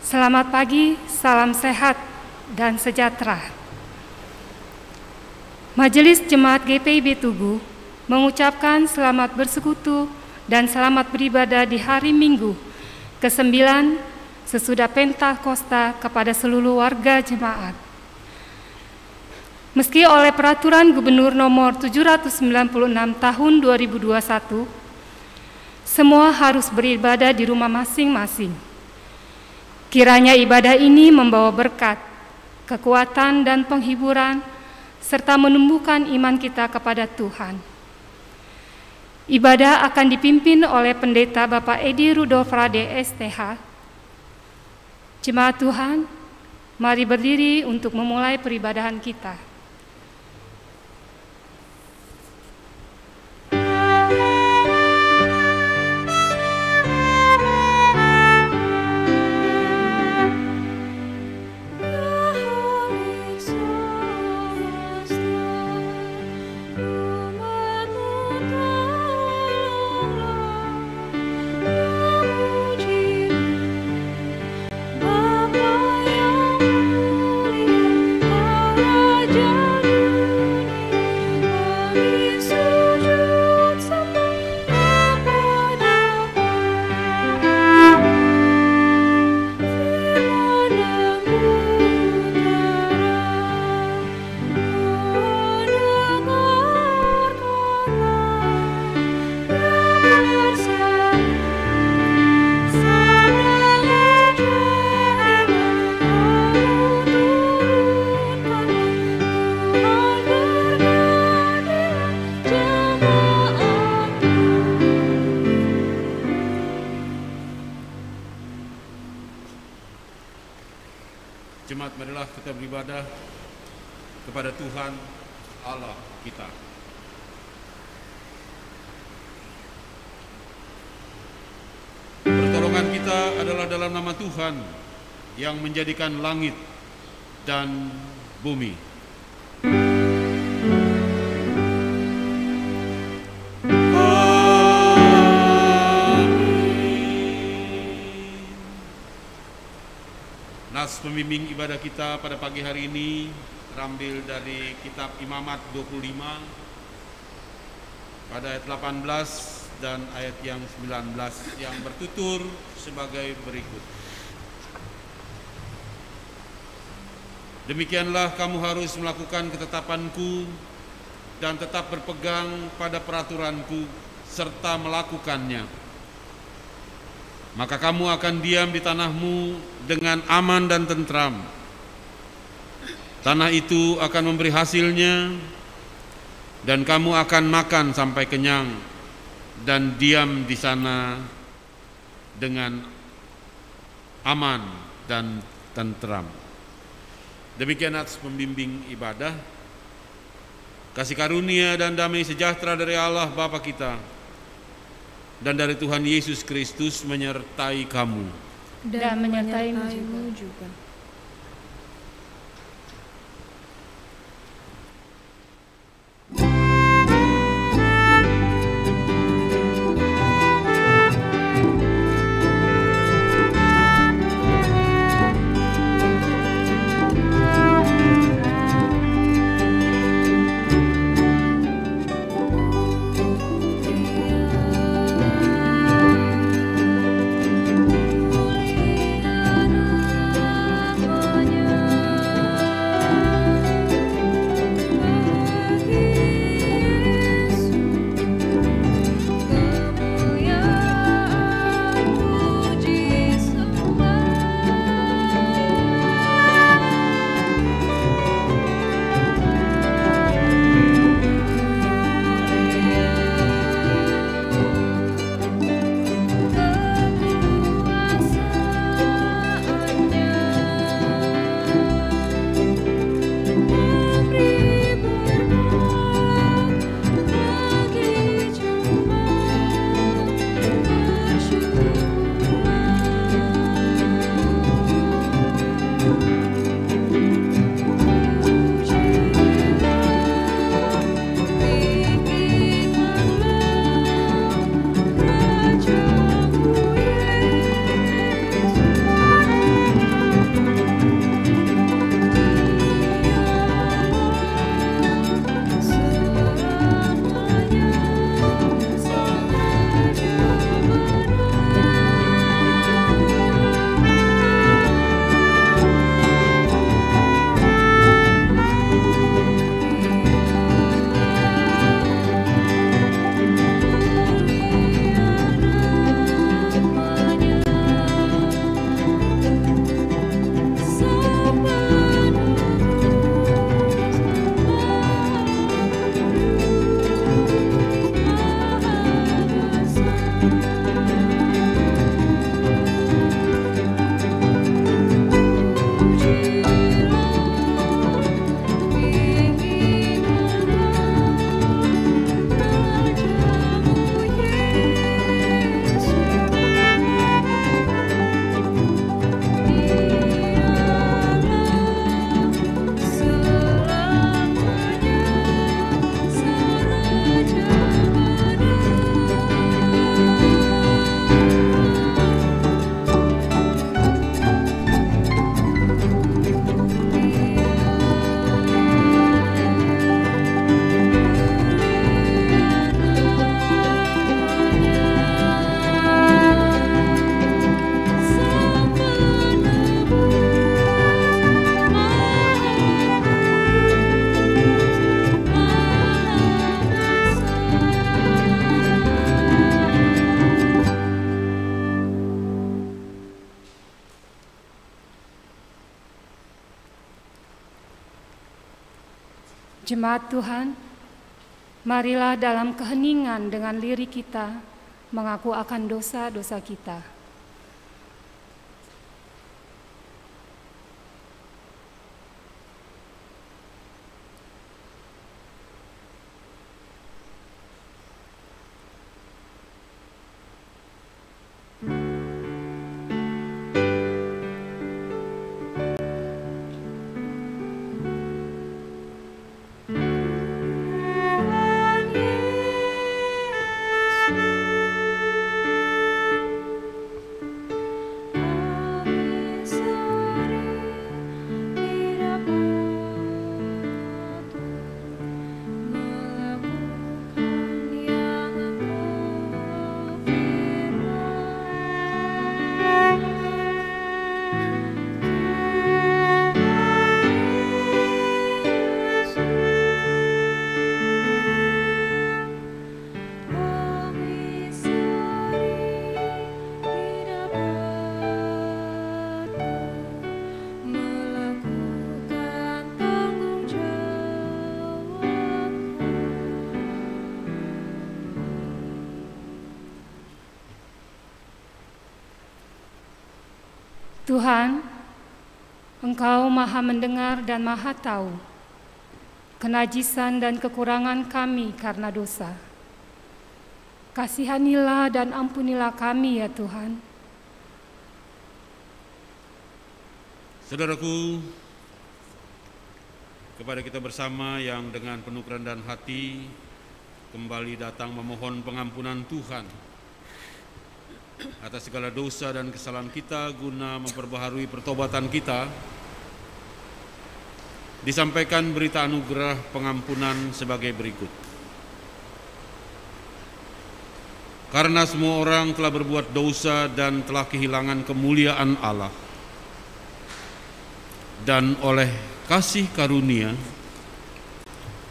Selamat pagi, salam sehat dan sejahtera. Majelis Jemaat GPIB Tugu mengucapkan selamat bersekutu dan selamat beribadah di hari Minggu ke-9 sesudah Pentakosta kepada seluruh warga jemaat. Meski oleh Peraturan Gubernur Nomor 796 Tahun 2021, semua harus beribadah di rumah masing-masing. Kiranya ibadah ini membawa berkat, kekuatan, dan penghiburan, serta menumbuhkan iman kita kepada Tuhan. Ibadah akan dipimpin oleh Pendeta Bapak Edi Rudolf Rade STH. Jemaat Tuhan, mari berdiri untuk memulai peribadahan kita. Jemaat, marilah kita beribadah kepada Tuhan Allah kita. Pertolongan kita adalah dalam nama Tuhan yang menjadikan langit dan bumi. Nas pembimbing ibadah kita pada pagi hari ini terambil dari kitab Imamat 25 pada ayat 18 dan ayat yang 19 yang bertutur sebagai berikut. Demikianlah kamu harus melakukan ketetapanku dan tetap berpegang pada peraturanku serta melakukannya. Maka kamu akan diam di tanahmu dengan aman dan tentram. Tanah itu akan memberi hasilnya, dan kamu akan makan sampai kenyang, dan diam di sana dengan aman dan tentram. Demikian atas pembimbing ibadah. Kasih karunia dan damai sejahtera dari Allah Bapa kita dan dari Tuhan Yesus Kristus menyertai kamu Dan menyertaimu juga. Jemaat Tuhan, marilah dalam keheningan dengan lirik kita mengaku akan dosa-dosa kita. Tuhan, Engkau Maha mendengar dan Maha tahu kenajisan dan kekurangan kami karena dosa. Kasihanilah dan ampunilah kami ya Tuhan. Saudaraku, kepada kita bersama yang dengan penuh kerendahan hati kembali datang memohon pengampunan Tuhan atas segala dosa dan kesalahan kita guna memperbaharui pertobatan kita, disampaikan berita anugerah pengampunan sebagai berikut. Karena semua orang telah berbuat dosa dan telah kehilangan kemuliaan Allah, dan oleh kasih karunia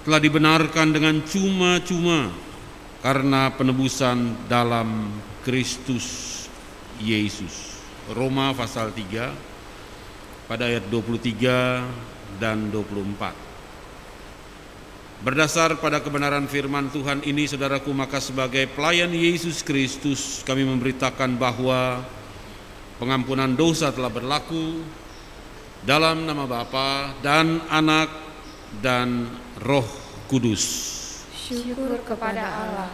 telah dibenarkan dengan cuma-cuma karena penebusan dalam Kristus Yesus. Roma pasal 3 pada ayat 23 dan 24. Berdasar pada kebenaran firman Tuhan ini, saudaraku, maka sebagai pelayan Yesus Kristus kami memberitakan bahwa pengampunan dosa telah berlaku dalam nama Bapa dan Anak dan Roh Kudus. Syukur kepada Allah.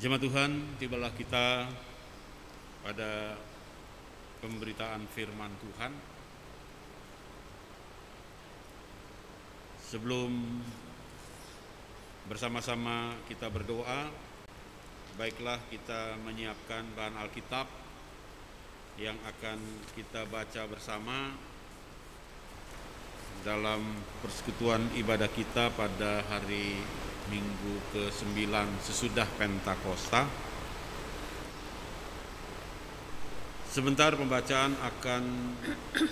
Jemaat Tuhan, tibalah kita pada pemberitaan firman Tuhan. Sebelum bersama-sama kita berdoa, baiklah kita menyiapkan bahan Alkitab yang akan kita baca bersama dalam persekutuan ibadah kita pada hari Minggu ke-9 sesudah Pentakosta. Sebentar pembacaan akan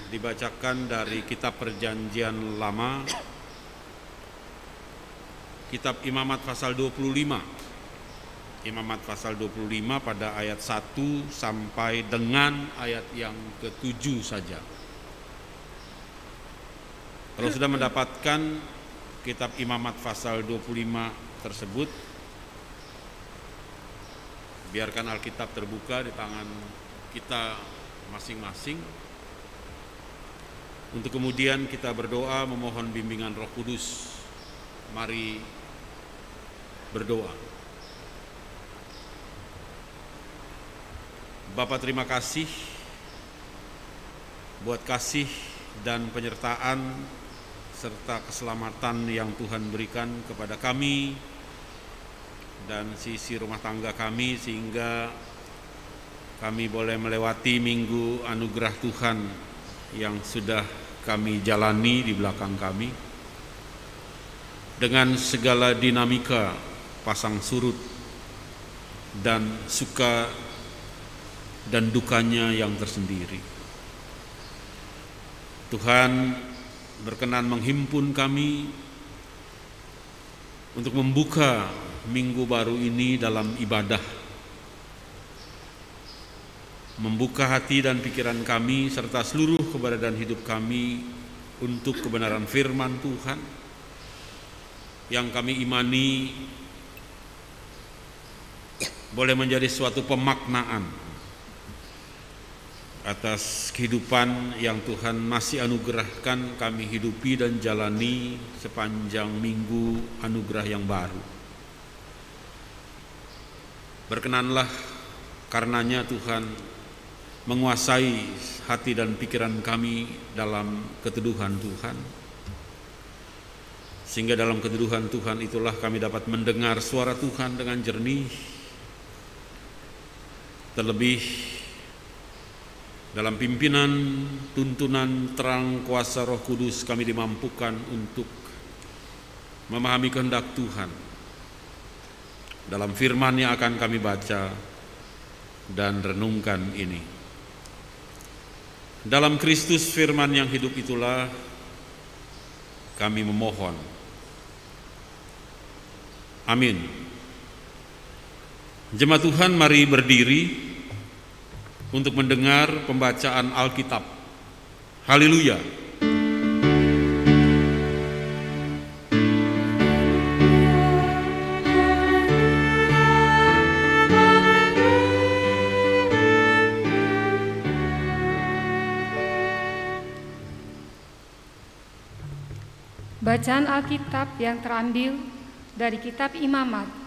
dibacakan dari kitab Perjanjian Lama Kitab Imamat pasal 25. Imamat pasal 25 pada ayat 1 sampai dengan ayat yang ke-7 saja. Kalau sudah mendapatkan kitab Imamat pasal 25 tersebut, biarkan Alkitab terbuka di tangan kita masing-masing, untuk kemudian kita berdoa memohon bimbingan Roh Kudus. Mari berdoa. Bapa, terima kasih buat kasih dan penyertaan serta keselamatan yang Tuhan berikan kepada kami dan sisi rumah tangga kami, sehingga kami boleh melewati minggu anugerah Tuhan yang sudah kami jalani di belakang kami, dengan segala dinamika pasang surut dan suka dan dukanya yang tersendiri. Tuhan berkenan menghimpun kami untuk membuka minggu baru ini dalam ibadah, membuka hati dan pikiran kami serta seluruh keberadaan hidup kami untuk kebenaran firman Tuhan yang kami imani boleh menjadi suatu pemaknaan atas kehidupan yang Tuhan masih anugerahkan kami hidupi dan jalani sepanjang minggu anugerah yang baru. Berkenanlah karenanya Tuhan menguasai hati dan pikiran kami dalam keteduhan Tuhan, sehingga dalam keteduhan Tuhan itulah kami dapat mendengar suara Tuhan dengan jernih. Terlebih dalam pimpinan, tuntunan, terang, kuasa Roh Kudus, kami dimampukan untuk memahami kehendak Tuhan dalam firman yang akan kami baca dan renungkan ini. Dalam Kristus firman yang hidup itulah kami memohon. Amin. Jemaat Tuhan, mari berdiri untuk mendengar pembacaan Alkitab. Haleluya. Bacaan Alkitab yang terambil dari kitab Imamat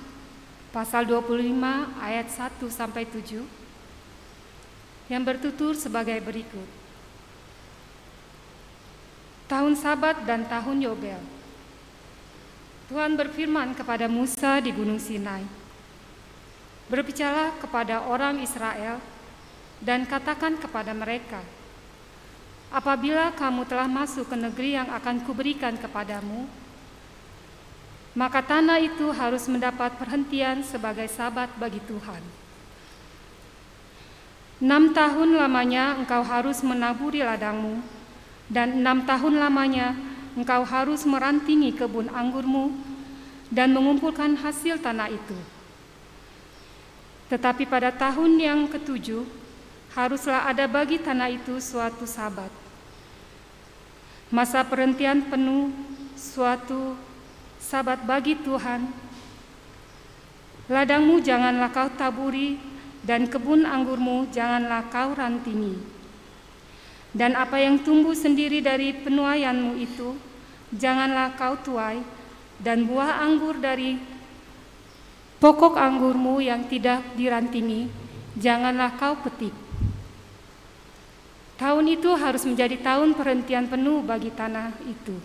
pasal 25 ayat 1 sampai 7 yang bertutur sebagai berikut. Tahun Sabat dan tahun Yobel. Tuhan berfirman kepada Musa di Gunung Sinai, "Berbicaralah kepada orang Israel dan katakan kepada mereka, apabila kamu telah masuk ke negeri yang akan kuberikan kepadamu, maka tanah itu harus mendapat perhentian sebagai sabat bagi Tuhan. 6 tahun lamanya engkau harus menaburi ladangmu, dan 6 tahun lamanya engkau harus merantingi kebun anggurmu dan mengumpulkan hasil tanah itu. Tetapi pada tahun yang ke-7 haruslah ada bagi tanah itu suatu sabat, masa perhentian penuh, suatu sabat bagi Tuhan. Ladangmu janganlah kau taburi, dan kebun anggurmu janganlah kau rantingi. Dan apa yang tumbuh sendiri dari penuaianmu itu janganlah kau tuai, dan buah anggur dari pokok anggurmu yang tidak dirantingi janganlah kau petik. Tahun itu harus menjadi tahun perhentian penuh bagi tanah itu.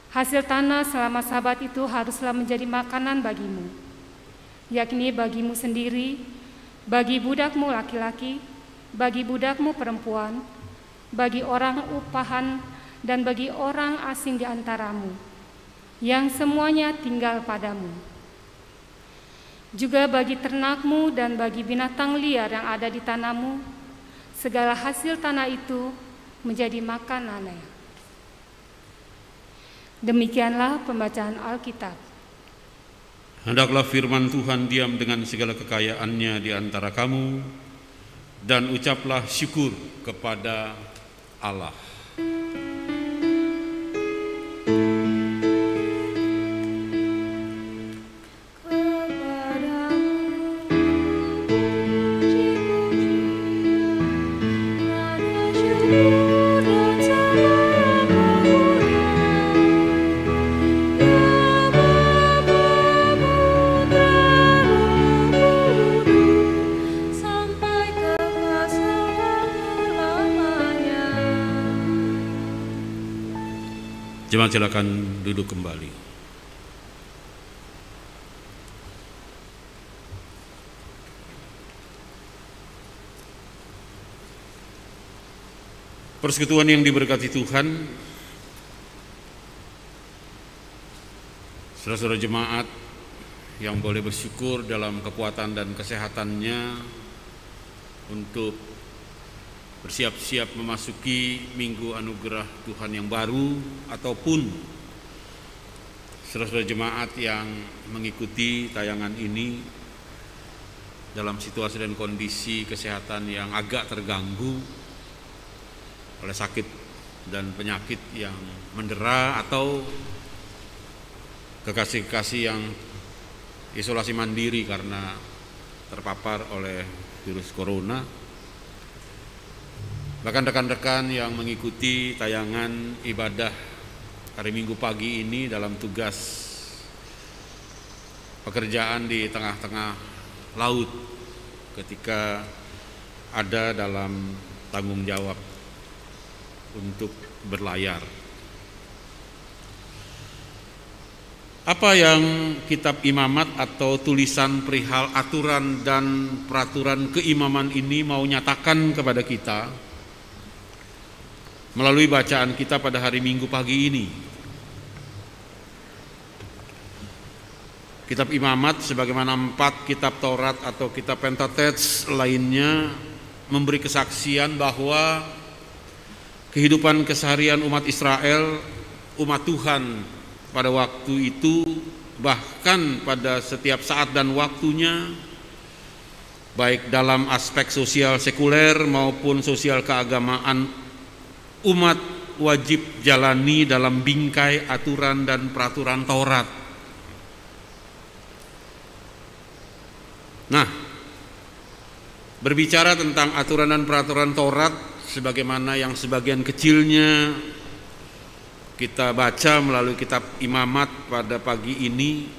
Hasil tanah selama sabat itu haruslah menjadi makanan bagimu, yakni bagimu sendiri, bagi budakmu laki-laki, bagi budakmu perempuan, bagi orang upahan, dan bagi orang asing di antaramu, yang semuanya tinggal padamu. Juga bagi ternakmu dan bagi binatang liar yang ada di tanahmu, segala hasil tanah itu menjadi makanannya. Demikianlah pembacaan Alkitab. Hendaklah firman Tuhan diam dengan segala kekayaannya di antara kamu, dan ucaplah syukur kepada Allah. Jemaat silakan duduk kembali. Persekutuan yang diberkati Tuhan, saudara-saudara jemaat yang boleh bersyukur dalam kekuatan dan kesehatannya untuk bersiap-siap memasuki minggu anugerah Tuhan yang baru, ataupun saudara-saudara jemaat yang mengikuti tayangan ini dalam situasi dan kondisi kesehatan yang agak terganggu oleh sakit dan penyakit yang mendera, atau kekasih-kekasih yang isolasi mandiri karena terpapar oleh virus corona. Bahkan rekan-rekan yang mengikuti tayangan ibadah hari Minggu pagi ini dalam tugas pekerjaan di tengah-tengah laut ketika ada dalam tanggung jawab untuk berlayar. Apa yang kitab imamat atau tulisan perihal aturan dan peraturan keimaman ini mau nyatakan kepada kita melalui bacaan kita pada hari Minggu pagi ini? Kitab Imamat sebagaimana 4 kitab Taurat atau kitab Pentateuch lainnya memberi kesaksian bahwa kehidupan keseharian umat Israel, umat Tuhan pada waktu itu, bahkan pada setiap saat dan waktunya, baik dalam aspek sosial sekuler maupun sosial keagamaan, umat wajib jalani dalam bingkai aturan dan peraturan Taurat. Nah, berbicara tentang aturan dan peraturan Taurat, sebagaimana yang sebagian kecilnya kita baca melalui kitab Imamat pada pagi ini,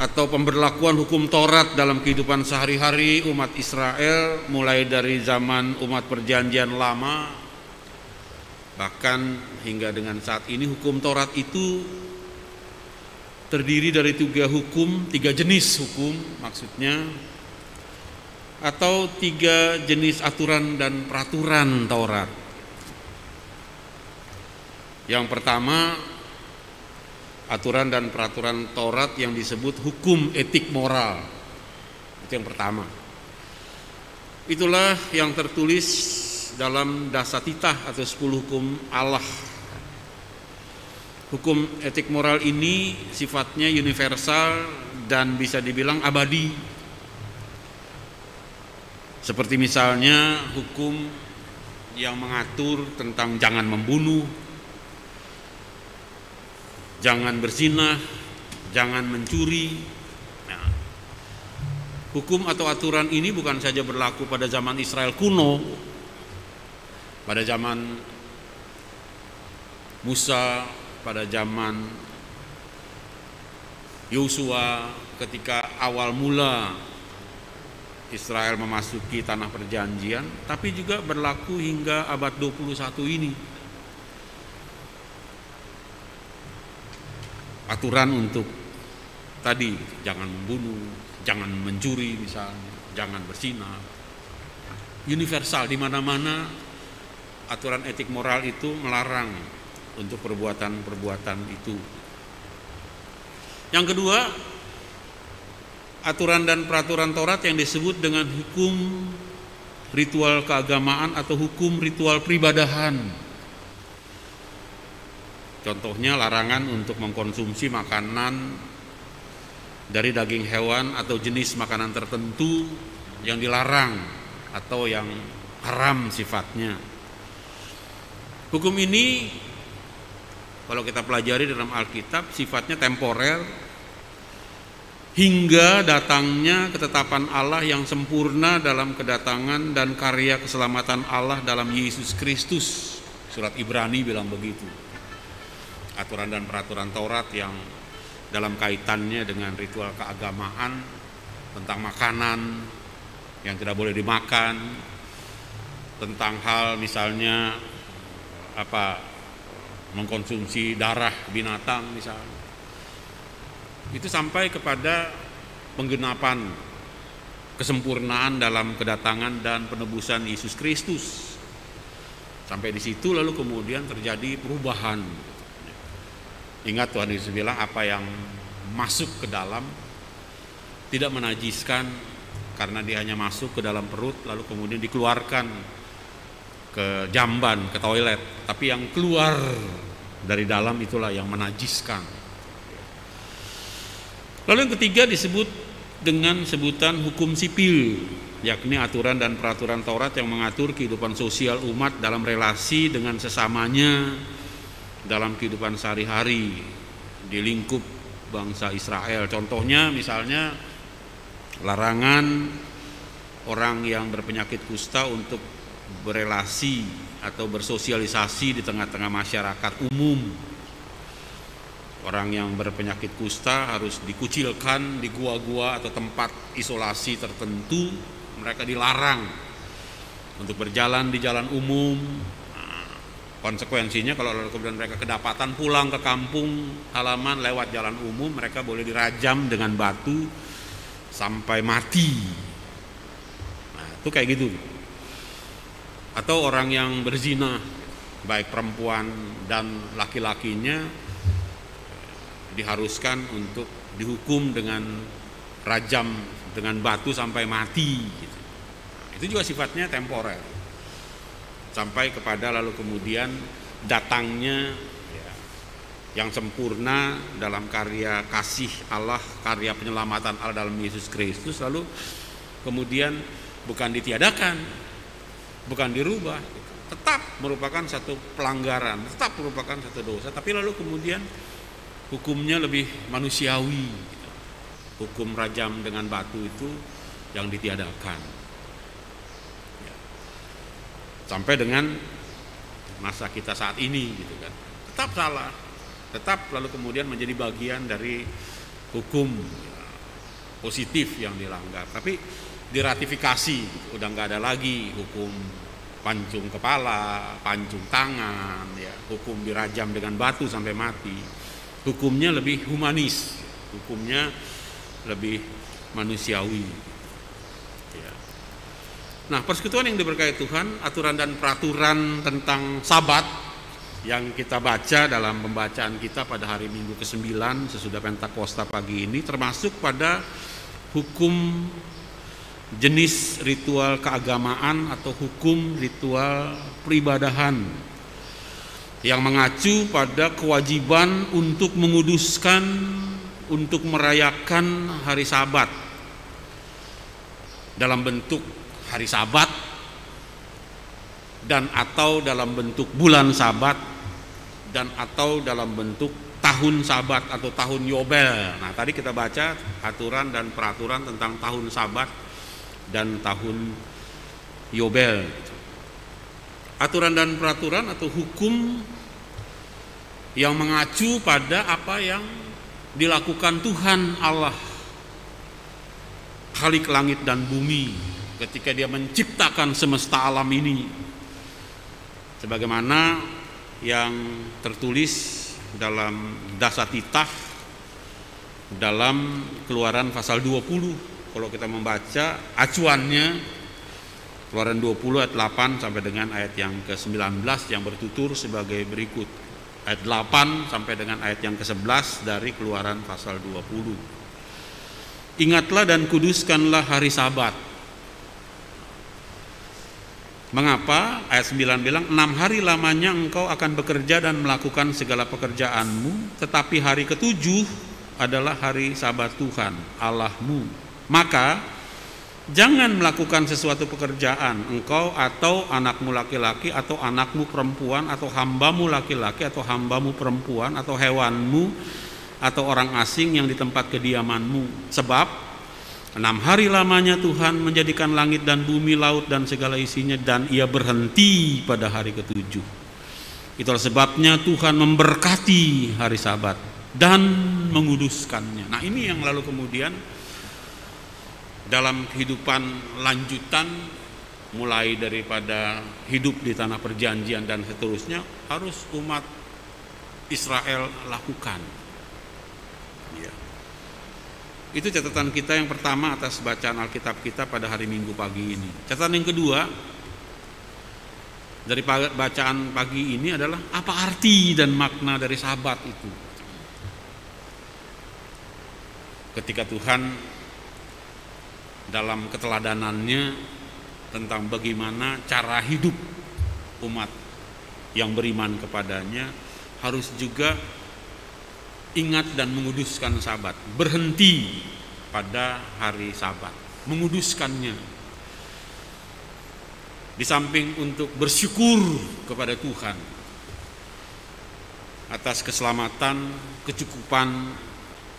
atau pemberlakuan hukum Taurat dalam kehidupan sehari-hari umat Israel mulai dari zaman umat Perjanjian Lama bahkan hingga dengan saat ini, hukum Taurat itu terdiri dari 3 jenis hukum maksudnya, atau 3 jenis aturan dan peraturan Taurat. Yang pertama, aturan dan peraturan Taurat yang disebut hukum etik moral. Itu yang pertama. Itulah yang tertulis dalam Dasatitah atau 10 hukum Allah. Hukum etik moral ini sifatnya universal dan bisa dibilang abadi. Seperti misalnya hukum yang mengatur tentang jangan membunuh, jangan berzina, jangan mencuri. Nah, hukum atau aturan ini bukan saja berlaku pada zaman Israel kuno, pada zaman Musa, pada zaman Yosua ketika awal mula Israel memasuki tanah perjanjian, tapi juga berlaku hingga abad 21 ini. Aturan untuk tadi, jangan membunuh, jangan mencuri misalnya, jangan berzina. Universal, di mana-mana aturan etik moral itu melarang untuk perbuatan-perbuatan itu. Yang kedua, aturan dan peraturan Taurat yang disebut dengan hukum ritual keagamaan atau hukum ritual peribadahan. Contohnya larangan untuk mengkonsumsi makanan dari daging hewan atau jenis makanan tertentu yang dilarang atau yang haram sifatnya. Hukum ini kalau kita pelajari dalam Alkitab sifatnya temporer hingga datangnya ketetapan Allah yang sempurna dalam kedatangan dan karya keselamatan Allah dalam Yesus Kristus. Surat Ibrani bilang begitu. Aturan dan peraturan Taurat yang dalam kaitannya dengan ritual keagamaan, tentang makanan yang tidak boleh dimakan, tentang hal misalnya mengkonsumsi darah binatang misalnya. Itu sampai kepada penggenapan kesempurnaan dalam kedatangan dan penebusan Yesus Kristus. Sampai di situ lalu kemudian terjadi perubahan. Ingat Tuhan Yesus bilang apa yang masuk ke dalam tidak menajiskan karena dia hanya masuk ke dalam perut lalu kemudian dikeluarkan ke jamban, ke toilet. Tapi yang keluar dari dalam itulah yang menajiskan. Lalu yang ketiga disebut dengan sebutan hukum sipil, yakni aturan dan peraturan Taurat yang mengatur kehidupan sosial umat dalam relasi dengan sesamanya dalam kehidupan sehari-hari di lingkup bangsa Israel. Contohnya misalnya larangan orang yang berpenyakit kusta untuk berelasi atau bersosialisasi di tengah-tengah masyarakat umum. Orang yang berpenyakit kusta harus dikucilkan di gua-gua atau tempat isolasi tertentu. Mereka dilarang untuk berjalan di jalan umum. Konsekuensinya kalau kemudian mereka kedapatan pulang ke kampung halaman lewat jalan umum, mereka boleh dirajam dengan batu sampai mati. Nah, itu kayak gitu. Atau orang yang berzina, baik perempuan dan laki-lakinya, diharuskan untuk dihukum dengan rajam dengan batu sampai mati. Itu juga sifatnya temporer. Sampai kepada lalu kemudian datangnya yang sempurna dalam karya kasih Allah, karya penyelamatan Allah dalam Yesus Kristus, lalu kemudian bukan ditiadakan, bukan dirubah, tetap merupakan satu pelanggaran, tetap merupakan satu dosa, tapi lalu kemudian hukumnya lebih manusiawi. Hukum rajam dengan batu itu yang ditiadakan. Sampai dengan masa kita saat ini gitu kan. Tetap salah, tetap lalu kemudian menjadi bagian dari hukum positif yang dilanggar. Tapi diratifikasi, udah nggak ada lagi hukum pancung kepala, pancung tangan, ya, hukum dirajam dengan batu sampai mati. Hukumnya lebih humanis, hukumnya lebih manusiawi. Nah, persekutuan yang diberkati Tuhan, aturan dan peraturan tentang Sabat yang kita baca dalam pembacaan kita pada hari Minggu ke-9 sesudah Pentakosta pagi ini termasuk pada hukum jenis ritual keagamaan atau hukum ritual peribadahan yang mengacu pada kewajiban untuk menguduskan, untuk merayakan hari Sabat dalam bentuk hari Sabat dan atau dalam bentuk bulan Sabat dan atau dalam bentuk tahun Sabat atau tahun Yobel. Nah, tadi kita baca aturan dan peraturan tentang tahun Sabat dan tahun Yobel. Aturan dan peraturan atau hukum yang mengacu pada apa yang dilakukan Tuhan Allah, Khalik langit dan bumi, ketika dia menciptakan semesta alam ini, sebagaimana yang tertulis dalam Dasatitah dalam Keluaran pasal 20. Kalau kita membaca acuannya Keluaran 20 ayat 8 sampai dengan ayat yang ke-19 yang bertutur sebagai berikut. Ayat 8 sampai dengan ayat yang ke-11 dari Keluaran pasal 20. Ingatlah dan kuduskanlah hari Sabat. Mengapa? Ayat 9 bilang, 6 hari lamanya engkau akan bekerja dan melakukan segala pekerjaanmu, tetapi hari ketujuh adalah hari Sabat Tuhan Allahmu. Maka jangan melakukan sesuatu pekerjaan, engkau atau anakmu laki-laki atau anakmu perempuan atau hambamu laki-laki atau hambamu perempuan atau hewanmu atau orang asing yang di tempat kediamanmu. Sebab 6 hari lamanya Tuhan menjadikan langit dan bumi, laut dan segala isinya, dan ia berhenti pada hari ketujuh. Itulah sebabnya Tuhan memberkati hari Sabat dan menguduskannya. Nah, ini yang lalu kemudian dalam kehidupan lanjutan, mulai daripada hidup di tanah perjanjian dan seterusnya, harus umat Israel lakukan. Ya. Itu catatan kita yang pertama atas bacaan Alkitab kita pada hari Minggu pagi ini. Catatan yang kedua dari bacaan pagi ini adalah apa arti dan makna dari Sabat itu. Ketika Tuhan dalam keteladanannya tentang bagaimana cara hidup umat yang beriman kepadanya harus juga ingat dan menguduskan Sabat, berhenti pada hari Sabat, menguduskannya. Di samping untuk bersyukur kepada Tuhan atas keselamatan, kecukupan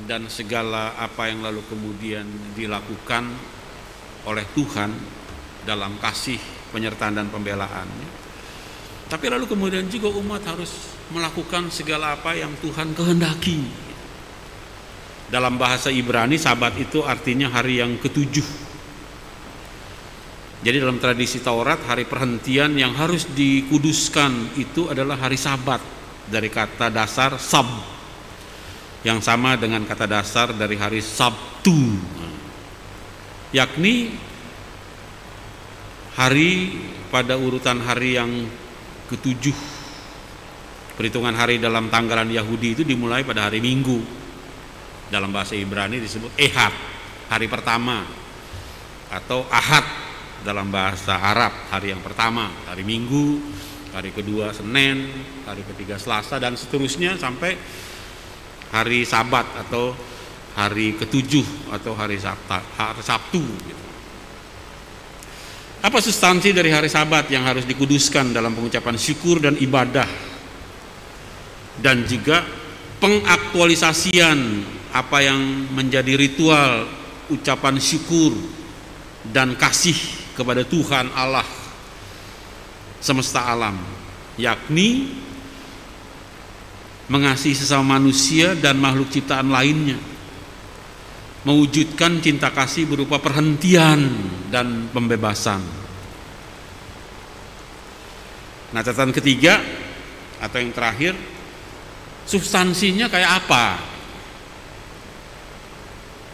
dan segala apa yang lalu kemudian dilakukan oleh Tuhan dalam kasih, penyertaan dan pembelaannya. Tapi lalu kemudian juga umat harus melakukan segala apa yang Tuhan kehendaki. Dalam bahasa Ibrani, Sabat itu artinya hari yang ketujuh. Jadi dalam tradisi Taurat, hari perhentian yang harus dikuduskan itu adalah hari Sabat, dari kata dasar sab, yang sama dengan kata dasar dari hari Sabtu, yakni hari pada urutan hari yang ketujuh. Perhitungan hari dalam tanggalan Yahudi itu dimulai pada hari Minggu. Dalam bahasa Ibrani disebut Ehad, hari pertama, atau Ahad dalam bahasa Arab, hari yang pertama, hari Minggu, hari kedua Senin, hari ketiga Selasa, dan seterusnya sampai hari Sabat atau hari ketujuh atau hari Sabtu. Apa substansi dari hari Sabat yang harus dikuduskan dalam pengucapan syukur dan ibadah, dan juga pengaktualisasian apa yang menjadi ritual ucapan syukur dan kasih kepada Tuhan Allah semesta alam, yakni mengasihi sesama manusia dan makhluk ciptaan lainnya, mewujudkan cinta kasih berupa perhentian dan pembebasan. Nah, catatan ketiga atau yang terakhir, substansinya kayak apa?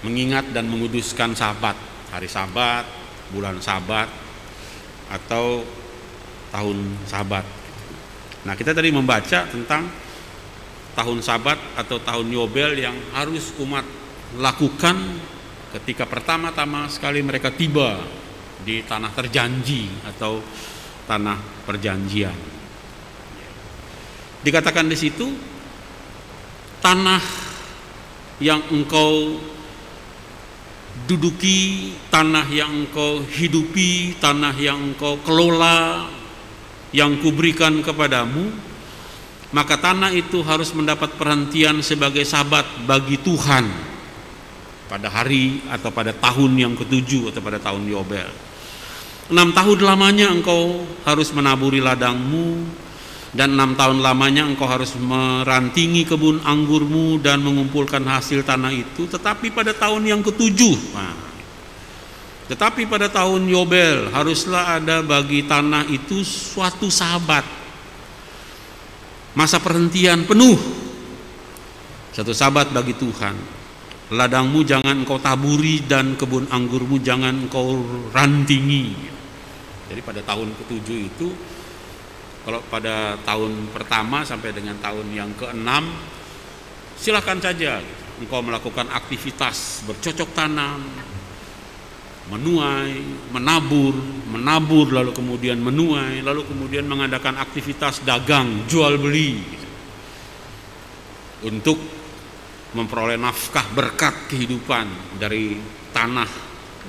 Mengingat dan menguduskan Sabat, hari Sabat, bulan Sabat, atau tahun Sabat. Nah, kita tadi membaca tentang tahun Sabat atau tahun Yobel yang harus umat lakukan ketika pertama-tama sekali mereka tiba di tanah terjanji atau tanah perjanjian. Dikatakan di situ, tanah yang engkau duduki, tanah yang engkau hidupi, tanah yang engkau kelola, yang kuberikan kepadamu, maka tanah itu harus mendapat perhentian sebagai Sabat bagi Tuhan pada hari atau pada tahun yang ketujuh atau pada tahun Yobel. 6 tahun lamanya engkau harus menaburi ladangmu, dan 6 tahun lamanya engkau harus merantingi kebun anggurmu dan mengumpulkan hasil tanah itu. Tetapi pada tahun yang ketujuh, tetapi pada tahun Yobel haruslah ada bagi tanah itu suatu Sabat, masa perhentian penuh, satu Sabat bagi Tuhan. Ladangmu jangan engkau taburi dan kebun anggurmu jangan engkau rantingi. Jadi pada tahun ketujuh itu, kalau pada tahun pertama sampai dengan tahun yang ke-6, silakan saja engkau melakukan aktivitas bercocok tanam, menuai, menabur, lalu kemudian menuai, lalu kemudian mengadakan aktivitas dagang, jual beli untuk memperoleh nafkah berkat kehidupan dari tanah,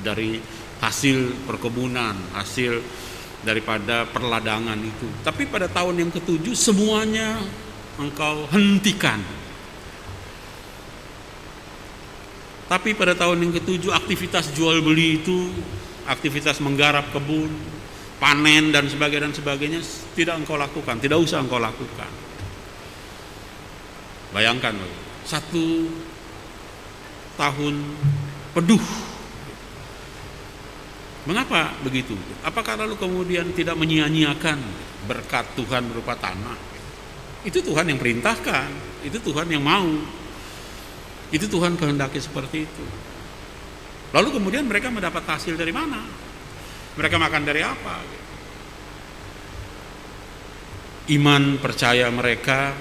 dari hasil perkebunan, hasil daripada perladangan itu. Tapi pada tahun yang ke-7 semuanya engkau hentikan. Tapi pada tahun yang ke-7 aktivitas jual beli itu, aktivitas menggarap kebun, panen dan sebagainya tidak engkau lakukan, tidak usah engkau lakukan. Bayangkan 1 tahun penuh. Mengapa begitu? Apakah lalu kemudian tidak menyia-nyiakan berkat Tuhan berupa tanah? Itu Tuhan yang perintahkan, itu Tuhan yang mau. Itu Tuhan kehendaki seperti itu. Lalu kemudian mereka mendapat hasil dari mana? Mereka makan dari apa? Iman percaya mereka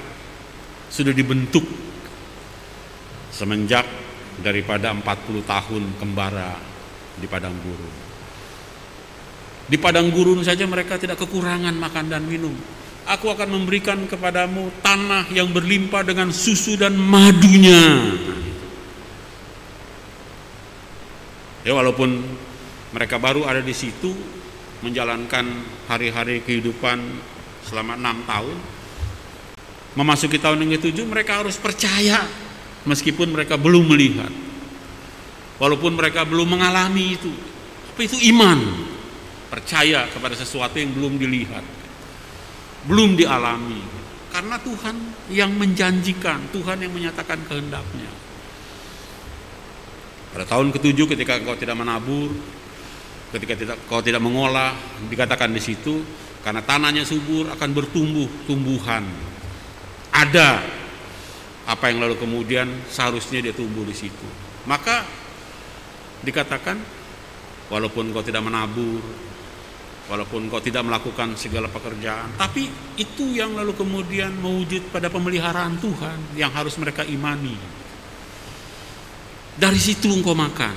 sudah dibentuk semenjak daripada 40 tahun kembara di padang gurun. Di padang gurun saja mereka tidak kekurangan makan dan minum. Aku akan memberikan kepadamu tanah yang berlimpah dengan susu dan madunya. Ya, walaupun mereka baru ada di situ menjalankan hari-hari kehidupan selama 6 tahun, memasuki tahun yang ke-7 mereka harus percaya meskipun mereka belum melihat, walaupun mereka belum mengalami itu. Tapi itu iman, percaya kepada sesuatu yang belum dilihat, belum dialami, karena Tuhan yang menjanjikan, Tuhan yang menyatakan kehendaknya. Pada tahun ke-7 ketika engkau tidak menabur, ketika kau tidak mengolah, dikatakan di situ karena tanahnya subur akan bertumbuh tumbuhan. Ada apa yang lalu kemudian seharusnya dia tumbuh di situ. Maka dikatakan walaupun kau tidak menabur, walaupun kau tidak melakukan segala pekerjaan, tapi itu yang lalu kemudian mewujud pada pemeliharaan Tuhan yang harus mereka imani. Dari situ engkau makan.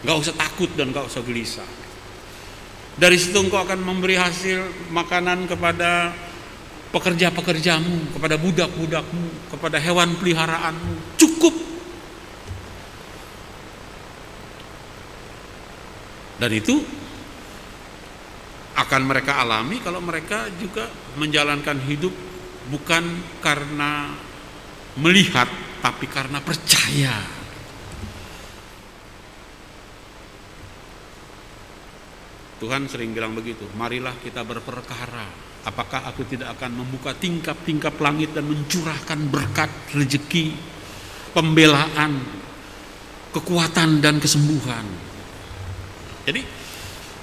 Gak usah takut dan gak usah gelisah. Dari situ engkau akan memberi hasil makanan kepada pekerja-pekerjamu, kepada budak-budakmu, kepada hewan peliharaanmu. Cukup. Dan itu akan mereka alami kalau mereka juga menjalankan hidup bukan karena melihat, tapi karena percaya. Tuhan sering bilang begitu, marilah kita berperkara. Apakah aku tidak akan membuka tingkap-tingkap langit dan mencurahkan berkat, rezeki, pembelaan, kekuatan dan kesembuhan. Jadi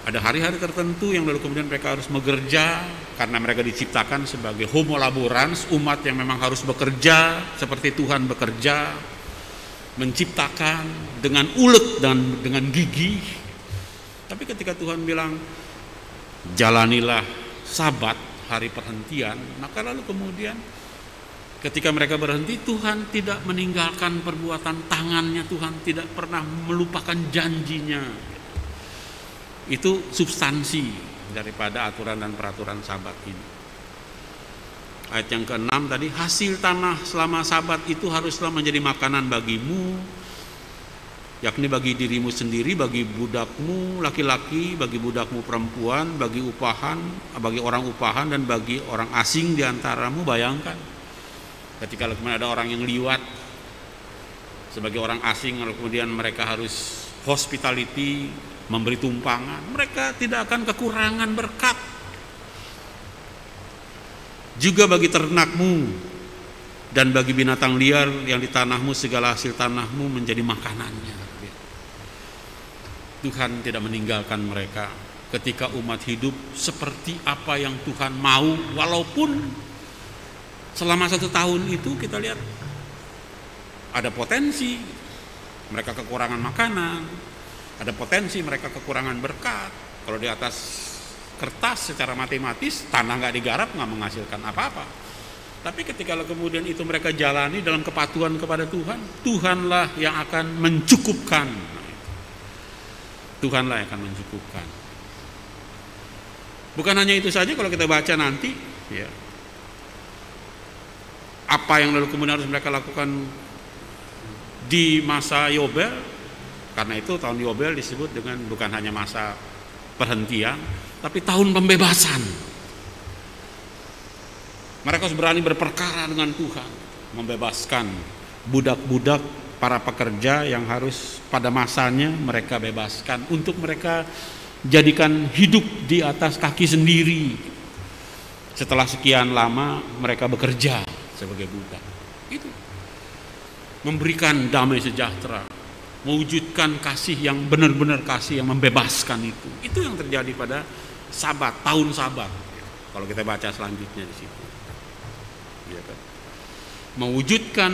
ada hari-hari tertentu yang lalu kemudian mereka harus bekerja karena mereka diciptakan sebagai homo laborans, umat yang memang harus bekerja seperti Tuhan bekerja, menciptakan dengan ulet dan dengan gigih. Tapi ketika Tuhan bilang jalanilah Sabat, hari perhentian, maka lalu kemudian ketika mereka berhenti, Tuhan tidak meninggalkan perbuatan tangannya, Tuhan tidak pernah melupakan janjinya. Itu substansi daripada aturan dan peraturan Sabat ini. Ayat yang ke-6 tadi, hasil tanah selama Sabat itu haruslah menjadi makanan bagimu, yakni bagi dirimu sendiri, bagi budakmu laki-laki, bagi budakmu perempuan, bagi upahan, bagi orang upahan dan bagi orang asing di antaramu. Bayangkan ketika ada orang yang liwat sebagai orang asing, lalu kemudian mereka harus hospitality, memberi tumpangan, mereka tidak akan kekurangan berkat. Juga bagi ternakmu dan bagi binatang liar yang di tanahmu, segala hasil tanahmu menjadi makanannya. Tuhan tidak meninggalkan mereka ketika umat hidup seperti apa yang Tuhan mau, walaupun selama 1 tahun itu kita lihat ada potensi mereka kekurangan makanan, ada potensi mereka kekurangan berkat. Kalau di atas kertas secara matematis tanah nggak digarap nggak menghasilkan apa-apa. Tapi ketika kemudian itu mereka jalani dalam kepatuhan kepada Tuhan, Tuhanlah yang akan mencukupkan. Tuhanlah yang akan mencukupkan. Bukan hanya itu saja, kalau kita baca nanti, ya, apa yang lalu kemudian harus mereka lakukan di masa Yobel, karena itu tahun Yobel disebut dengan bukan hanya masa perhentian, tapi tahun pembebasan. Mereka harus berani berperkara dengan Tuhan, membebaskan budak-budak para pekerja yang harus pada masanya mereka bebaskan, untuk mereka jadikan hidup di atas kaki sendiri setelah sekian lama mereka bekerja sebagai budak. Itu memberikan damai sejahtera, mewujudkan kasih yang benar-benar kasih yang membebaskan. Itu yang terjadi pada Sabat, tahun Sabat. Kalau kita baca selanjutnya di situ, ya kan? Mewujudkan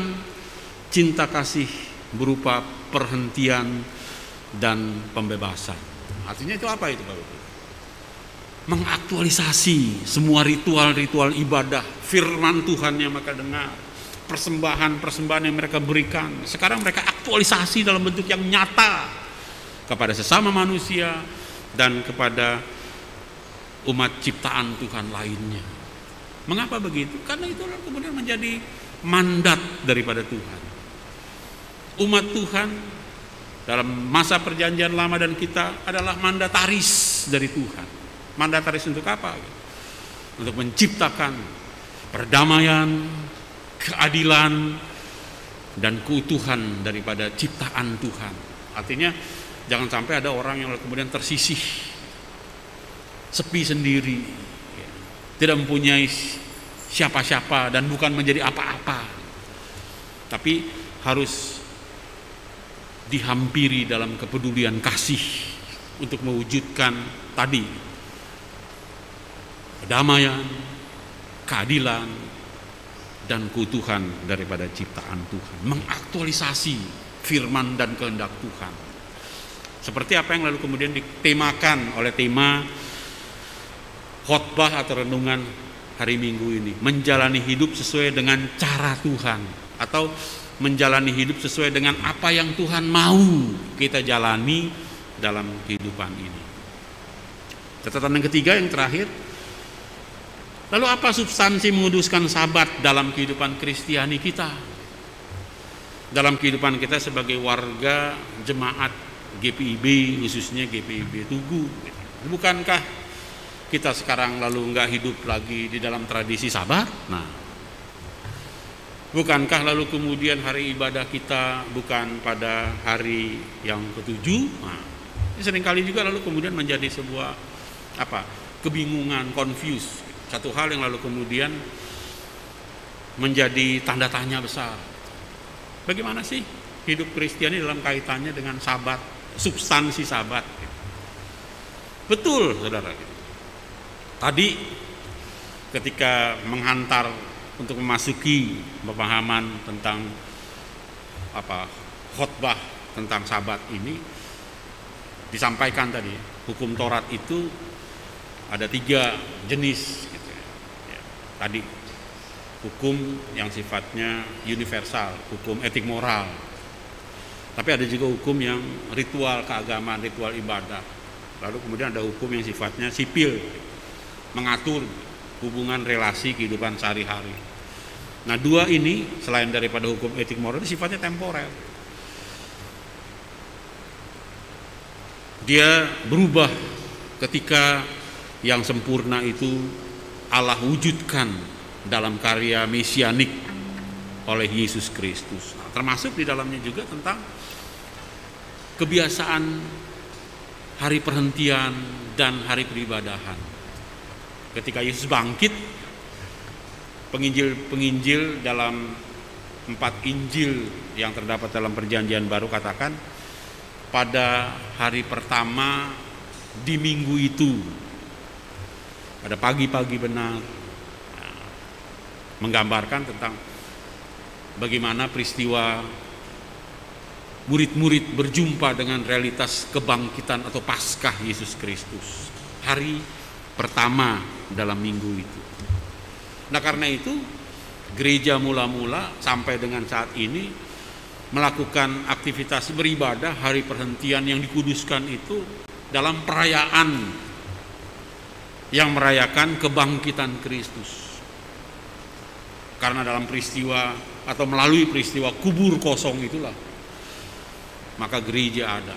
cinta kasih berupa perhentian dan pembebasan. Artinya itu apa itu, Bapak? Mengaktualisasi semua ritual-ritual ibadah, firman Tuhan yang mereka dengar, persembahan-persembahan yang mereka berikan. Sekarang mereka aktualisasi dalam bentuk yang nyata kepada sesama manusia dan kepada umat ciptaan Tuhan lainnya. Mengapa begitu? Karena itu kemudian menjadi mandat daripada Tuhan. Umat Tuhan dalam masa perjanjian lama dan kita adalah mandataris dari Tuhan. Mandataris untuk apa? Untuk menciptakan perdamaian, keadilan, dan keutuhan daripada ciptaan Tuhan. Artinya jangan sampai ada orang yang kemudian tersisih, sepi sendiri, tidak mempunyai siapa-siapa dan bukan menjadi apa-apa, tapi harus dihampiri dalam kepedulian kasih untuk mewujudkan tadi kedamaian, keadilan, dan keutuhan daripada ciptaan Tuhan. Mengaktualisasi firman dan kehendak Tuhan. Seperti apa yang lalu kemudian ditemakan oleh tema khotbah atau renungan hari Minggu ini, menjalani hidup sesuai dengan cara Tuhan, atau menjalani hidup sesuai dengan apa yang Tuhan mau kita jalani dalam kehidupan ini. Catatan yang ketiga, yang terakhir, lalu apa substansi menguduskan Sabat dalam kehidupan Kristiani kita, dalam kehidupan kita sebagai warga jemaat GPIB, khususnya GPIB Tugu? Bukankah kita sekarang lalu enggak hidup lagi di dalam tradisi Sabat? Nah, bukankah lalu kemudian hari ibadah kita bukan pada hari yang ke-7? Nah, ini seringkali juga lalu kemudian menjadi sebuah kebingungan, confuse. Satu hal yang lalu kemudian menjadi tanda tanya besar. Bagaimana sih hidup Kristiani dalam kaitannya dengan Sabat, substansi Sabat? Betul, saudara. Tadi ketika menghantar untuk memasuki pemahaman tentang khotbah tentang Sabat ini, disampaikan tadi hukum Taurat itu ada 3 jenis gitu ya. Tadi hukum yang sifatnya universal, hukum etik moral, tapi ada juga hukum yang ritual keagamaan, ritual ibadah. Lalu kemudian ada hukum yang sifatnya sipil, mengatur hubungan relasi kehidupan sehari-hari. Nah, 2 ini selain daripada hukum etik moral itu sifatnya temporer. Dia berubah ketika yang sempurna itu Allah wujudkan dalam karya mesianik oleh Yesus Kristus. Nah, termasuk di dalamnya juga tentang kebiasaan hari perhentian dan hari peribadahan. Ketika Yesus bangkit, penginjil dalam 4 Injil yang terdapat dalam Perjanjian Baru katakan pada hari pertama di minggu itu, pada pagi-pagi benar, menggambarkan tentang bagaimana peristiwa murid-murid berjumpa dengan realitas kebangkitan atau Paskah Yesus Kristus, hari pertama dalam minggu itu. Nah, karena itu gereja mula-mula sampai dengan saat ini melakukan aktivitas beribadah hari perhentian yang dikuduskan itu dalam perayaan yang merayakan kebangkitan Kristus. Karena dalam peristiwa atau melalui peristiwa kubur kosong itulah maka gereja ada.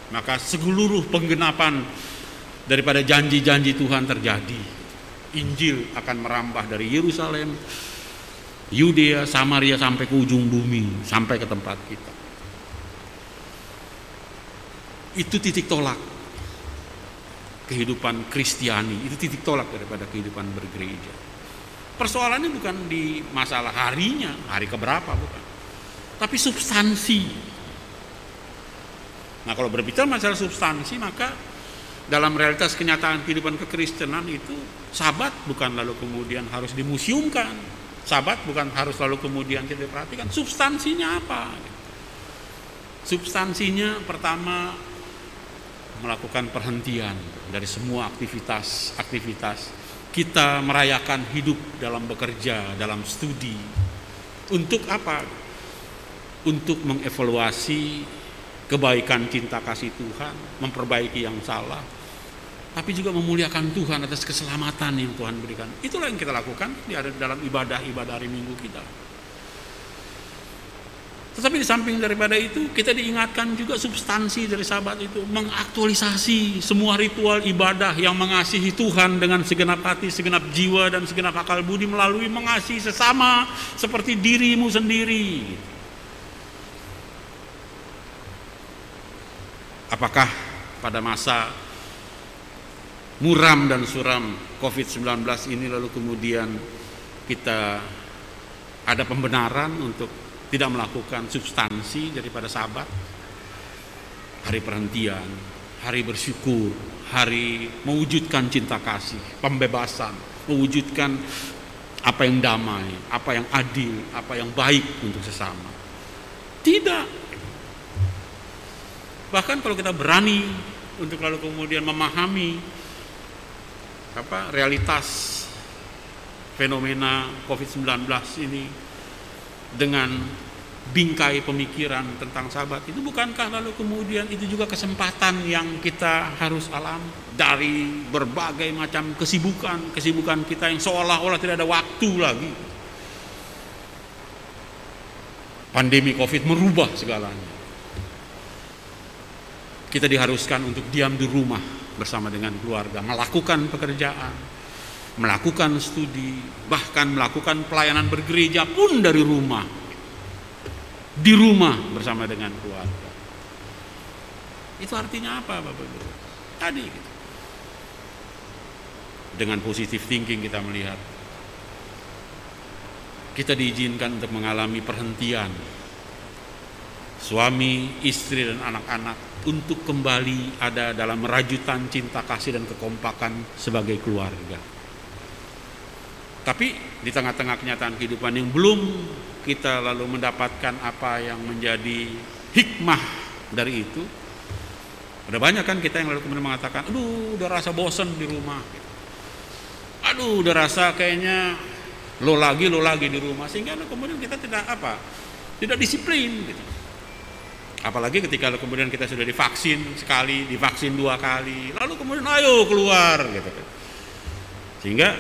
Maka seluruh penggenapan daripada janji-janji Tuhan terjadi. Injil akan merambah dari Yerusalem, Yudea, Samaria sampai ke ujung bumi, sampai ke tempat kita. Itu titik tolak kehidupan Kristiani, itu titik tolak daripada kehidupan bergereja. Persoalannya bukan di masalah harinya, hari keberapa, bukan, tapi substansi. Nah, kalau berbicara masalah substansi, maka dalam realitas kenyataan kehidupan kekristenan itu Sabat bukan lalu kemudian harus dimuseumkan, Sabat bukan harus lalu kemudian kita perhatikan. Substansinya apa? Substansinya pertama melakukan perhentian dari semua aktivitas kita, merayakan hidup dalam bekerja, dalam studi. Untuk apa? Untuk mengevaluasi kebaikan cinta kasih Tuhan, memperbaiki yang salah, tapi juga memuliakan Tuhan atas keselamatan yang Tuhan berikan. Itulah yang kita lakukan di dalam ibadah hari Minggu kita. Tetapi di samping daripada itu, kita diingatkan juga substansi dari Sabat itu, mengaktualisasi semua ritual ibadah yang mengasihi Tuhan dengan segenap hati, segenap jiwa, dan segenap akal budi melalui mengasihi sesama seperti dirimu sendiri. Apakah pada masa muram dan suram COVID-19 ini lalu kemudian kita ada pembenaran untuk tidak melakukan substansi daripada Sabat? Hari perhentian, hari bersyukur, hari mewujudkan cinta kasih, pembebasan, mewujudkan apa yang damai, apa yang adil, apa yang baik untuk sesama. Tidak. Bahkan kalau kita berani untuk lalu kemudian memahami realitas fenomena COVID-19 ini dengan bingkai pemikiran tentang Sabat, itu bukankah lalu kemudian itu juga kesempatan yang kita harus alami dari berbagai macam kesibukan kita yang seolah-olah tidak ada waktu lagi. Pandemi COVID merubah segalanya. Kita diharuskan untuk diam di rumah bersama dengan keluarga, melakukan pekerjaan, melakukan studi, bahkan melakukan pelayanan bergereja pun dari rumah, di rumah bersama dengan keluarga. Itu artinya apa, Bapak Ibu? Tadi gitu. Dengan positive thinking kita melihat kita diizinkan untuk mengalami perhentian, suami, istri, dan anak-anak untuk kembali ada dalam rajutan cinta kasih dan kekompakan sebagai keluarga. Tapi di tengah-tengah kenyataan kehidupan yang belum kita lalu mendapatkan apa yang menjadi hikmah dari itu, ada banyak kan kita yang lalu kemudian mengatakan, aduh udah rasa bosan di rumah, aduh udah rasa kayaknya lo lagi di rumah, sehingga kemudian kita tidak disiplin gitu. Apalagi ketika kemudian kita sudah divaksin sekali, divaksin 2 kali, lalu kemudian ayo keluar gitu. Sehingga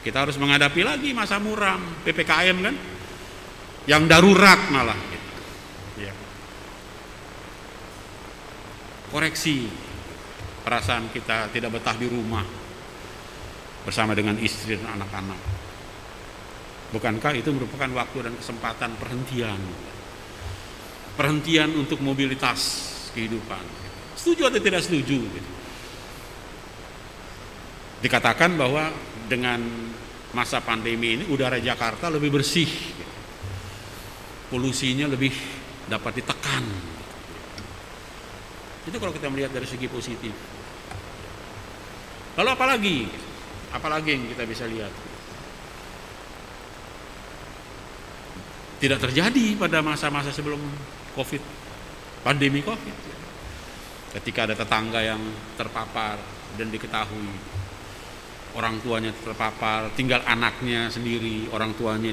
kita harus menghadapi lagi masa muram, PPKM kan, yang darurat malah gitu. Ya. Koreksi perasaan kita tidak betah di rumah bersama dengan istri dan anak-anak. Bukankah itu merupakan waktu dan kesempatan perhentian? Perhentian untuk mobilitas kehidupan. Setuju atau tidak setuju? Dikatakan bahwa dengan masa pandemi ini udara Jakarta lebih bersih, polusinya lebih dapat ditekan. Itu kalau kita melihat dari segi positif. Lalu apalagi yang kita bisa lihat? Tidak terjadi pada masa-masa sebelum COVID, pandemi COVID. Ketika ada tetangga yang terpapar dan diketahui orang tuanya terpapar, tinggal anaknya sendiri, orang tuanya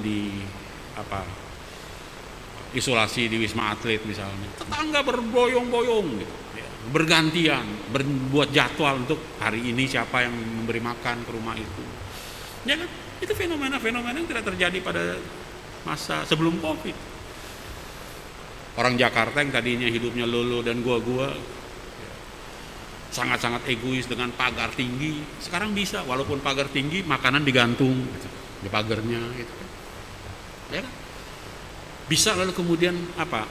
isolasi di Wisma Atlet misalnya, tetangga berboyong-boyong gitu, ya, bergantian berbuat jadwal untuk hari ini siapa yang memberi makan ke rumah itu. Ya kan? Itu fenomena-fenomena yang tidak terjadi pada masa sebelum Covid. Orang Jakarta yang tadinya hidupnya lolo dan gua-gua, sangat-sangat egois dengan pagar tinggi, sekarang bisa walaupun pagar tinggi makanan digantung gitu, di pagarnya gitu. Ya kan? Bisa lalu kemudian apa?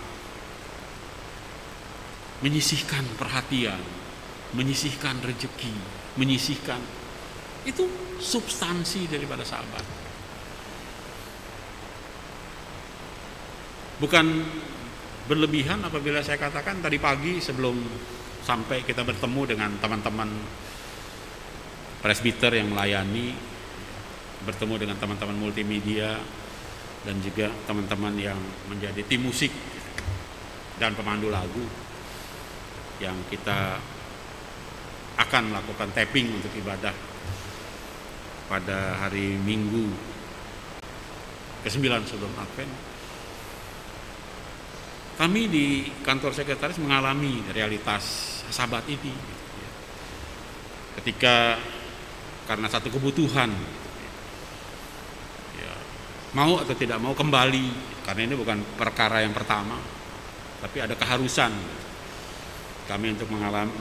Menyisihkan perhatian, menyisihkan rezeki, menyisihkan. Itu substansi daripada sahabat. Bukan berlebihan apabila saya katakan tadi pagi sebelum sampai kita bertemu dengan teman-teman presbiter yang melayani, bertemu dengan teman-teman multimedia, dan juga teman-teman yang menjadi tim musik dan pemandu lagu yang kita akan melakukan tapping untuk ibadah pada hari Minggu ke-9 sebelum Advent. Kami di kantor sekretaris mengalami realitas sahabat ini ketika karena satu kebutuhan, mau atau tidak mau kembali, karena ini bukan perkara yang pertama, tapi ada keharusan kami untuk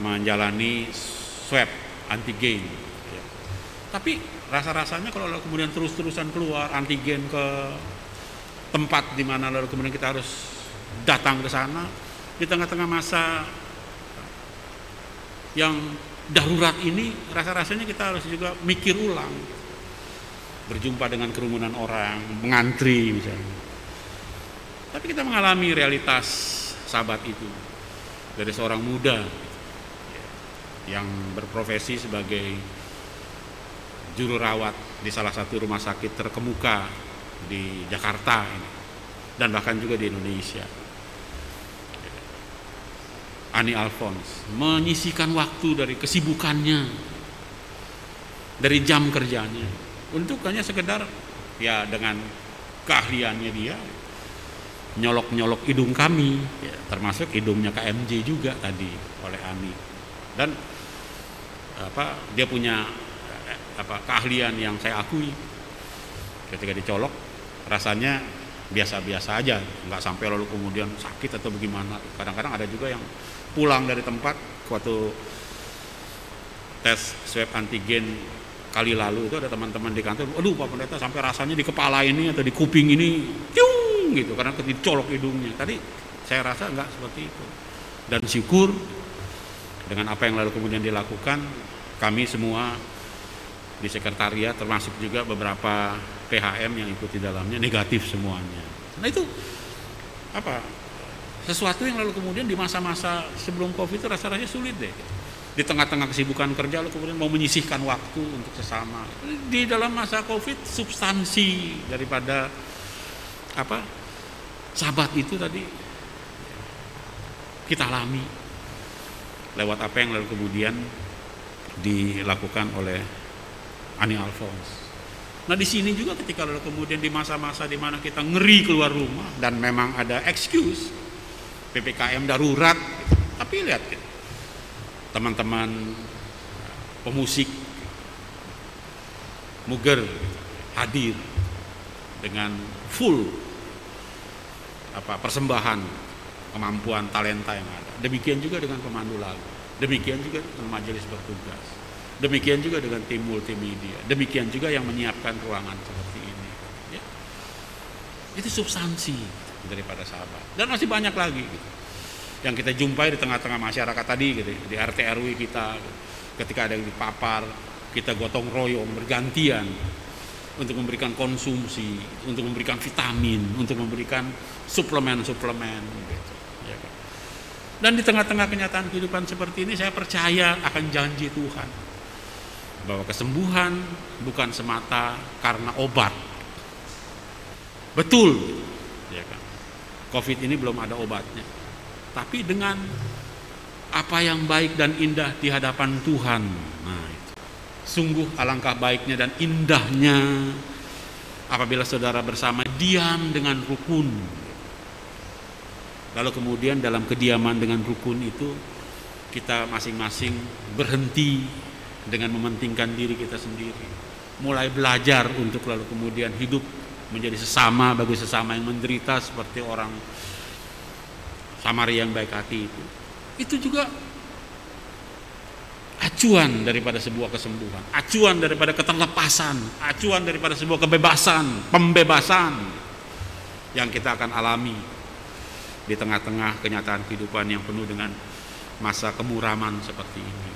menjalani swab antigen. Tapi rasa-rasanya kalau kemudian terus-terusan keluar antigen ke tempat di mana lalu kemudian kita harus datang ke sana di tengah-tengah masa yang darurat ini, rasa-rasanya kita harus juga mikir ulang. Berjumpa dengan kerumunan orang, mengantri misalnya. Tapi kita mengalami realitas sahabat itu dari seorang muda yang berprofesi sebagai juru rawat di salah satu rumah sakit terkemuka di Jakarta ini, dan bahkan juga di Indonesia. Ani Alphonse menyisihkan waktu dari kesibukannya, dari jam kerjanya, untuk hanya sekedar ya dengan keahliannya dia nyolok-nyolok hidung kami, ya, termasuk hidungnya KMJ juga tadi oleh Ani. Dan dia punya keahlian yang saya akui. Ketika dicolok rasanya biasa-biasa aja, nggak sampai lalu kemudian sakit atau bagaimana. Kadang-kadang ada juga yang pulang dari tempat waktu tes swab antigen kali lalu itu ada teman-teman di kantor, aduh Pak Pendeta sampai rasanya di kepala ini atau di kuping ini ciung gitu karena dicolok hidungnya. Tadi saya rasa enggak seperti itu. Dan syukur dengan apa yang lalu kemudian dilakukan, kami semua di sekretariat termasuk juga beberapa PHM yang ikut di dalamnya negatif semuanya. Nah itu sesuatu yang lalu kemudian di masa-masa sebelum Covid itu rasanya sulit deh. Di tengah-tengah kesibukan kerja lalu kemudian mau menyisihkan waktu untuk sesama. Di dalam masa Covid substansi daripada sahabat itu tadi kita alami lewat apa yang lalu kemudian dilakukan oleh Ani Alphonse. Nah di sini juga ketika lalu kemudian di masa-masa di mana kita ngeri keluar rumah dan memang ada excuse PPKM darurat, tapi lihat teman-teman pemusik Muger hadir dengan full persembahan kemampuan talenta yang ada. Demikian juga dengan pemandu lagu, demikian juga dengan majelis bertugas, demikian juga dengan tim multimedia, demikian juga yang menyiapkan ruangan seperti ini. Ya. Itu substansi daripada sahabat. Dan masih banyak lagi yang kita jumpai di tengah-tengah masyarakat tadi di RT RW kita, ketika ada yang dipapar, kita gotong royong bergantian untuk memberikan konsumsi, untuk memberikan vitamin, untuk memberikan suplemen-suplemen gitu. Ya kan? Dan di tengah-tengah kenyataan kehidupan seperti ini, saya percaya akan janji Tuhan bahwa kesembuhan bukan semata karena obat. Betul, ya kan? Covid ini belum ada obatnya, tapi dengan apa yang baik dan indah di hadapan Tuhan, nah itu sungguh alangkah baiknya dan indahnya apabila saudara bersama diam dengan rukun Lalu kemudian dalam kediaman dengan rukun itu kita masing-masing berhenti dengan mementingkan diri kita sendiri, mulai belajar untuk lalu kemudian hidup menjadi sesama bagi sesama yang menderita seperti orang Samaria yang baik hati itu. Itu juga acuan daripada sebuah kesembuhan, acuan daripada keterlepasan, acuan daripada sebuah kebebasan, pembebasan yang kita akan alami di tengah-tengah kenyataan kehidupan yang penuh dengan masa kemuraman seperti ini.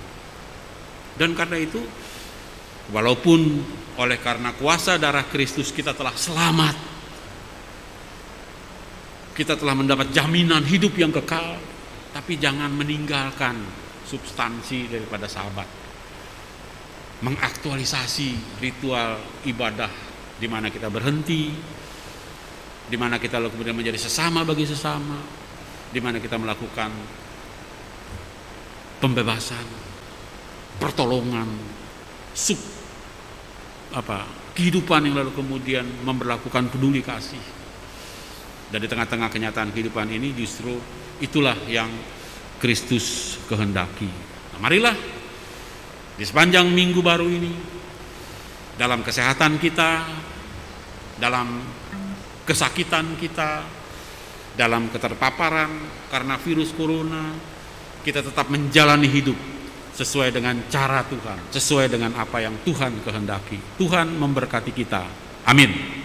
Dan karena itu, walaupun oleh karena kuasa darah Kristus kita telah selamat, kita telah mendapat jaminan hidup yang kekal, tapi jangan meninggalkan substansi daripada sahabat, mengaktualisasi ritual ibadah di mana kita berhenti, di mana kita lalu kemudian menjadi sesama bagi sesama, di mana kita melakukan pembebasan, pertolongan, kehidupan yang lalu kemudian memperlakukan peduli kasih. Dan di tengah-tengah kenyataan kehidupan ini justru itulah yang Kristus kehendaki. Nah, marilah di sepanjang minggu baru ini, dalam kesehatan kita, dalam kesakitan kita, dalam keterpaparan karena virus corona, kita tetap menjalani hidup sesuai dengan cara Tuhan, sesuai dengan apa yang Tuhan kehendaki. Tuhan memberkati kita. Amin.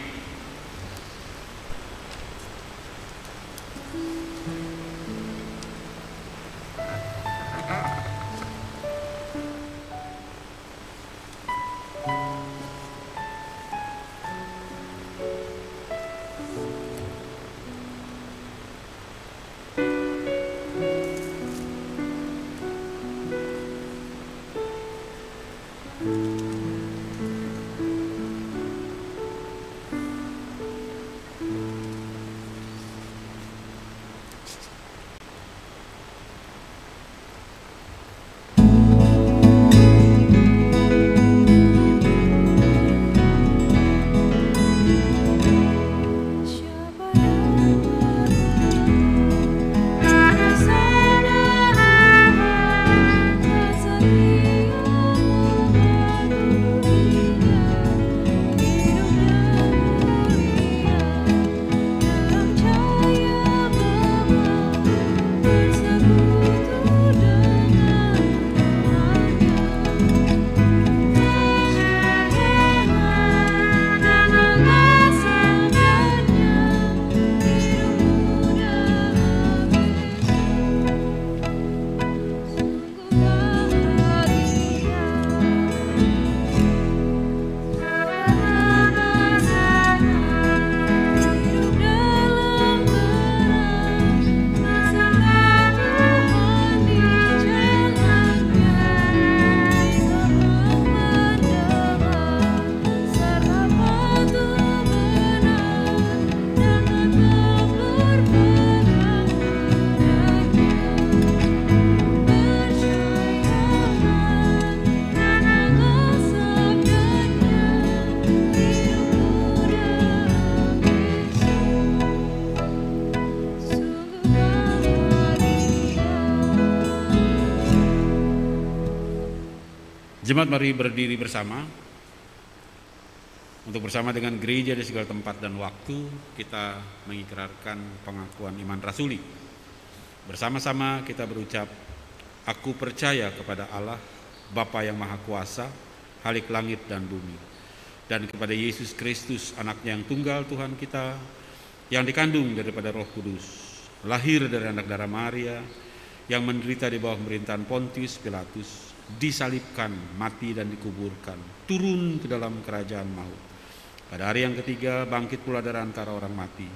Jemaat, mari berdiri bersama untuk bersama dengan gereja di segala tempat dan waktu kita mengikrarkan pengakuan iman rasuli. Bersama-sama kita berucap, aku percaya kepada Allah, Bapa yang Maha Kuasa, Khalik langit dan bumi, dan kepada Yesus Kristus, anaknya yang tunggal Tuhan kita, yang dikandung daripada Roh Kudus, lahir dari anak darah Maria, yang menderita di bawah pemerintahan Pontius Pilatus, disalibkan, mati dan dikuburkan, turun ke dalam kerajaan maut. Pada hari yang ketiga bangkit pula dari antara orang mati,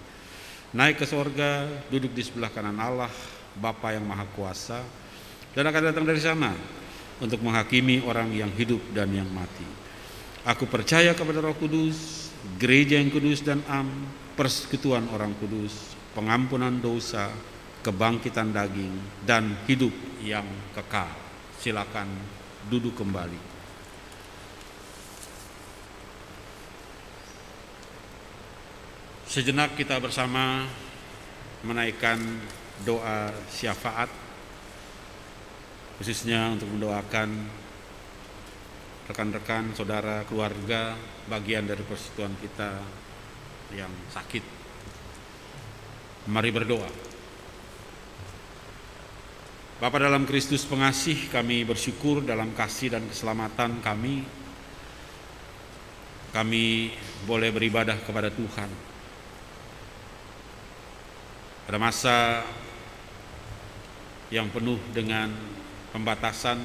naik ke sorga, duduk di sebelah kanan Allah, Bapa yang Maha Kuasa, dan akan datang dari sana untuk menghakimi orang yang hidup dan yang mati. Aku percaya kepada Roh Kudus, gereja yang kudus dan am, persekutuan orang kudus, pengampunan dosa, kebangkitan daging, dan hidup yang kekal. Silakan duduk kembali. Sejenak kita bersama menaikkan doa syafaat, khususnya untuk mendoakan rekan-rekan, saudara, keluarga, bagian dari persekutuan kita yang sakit. Mari berdoa. Bapa dalam Kristus pengasih, kami bersyukur dalam kasih dan keselamatan kami boleh beribadah kepada Tuhan. Pada masa yang penuh dengan pembatasan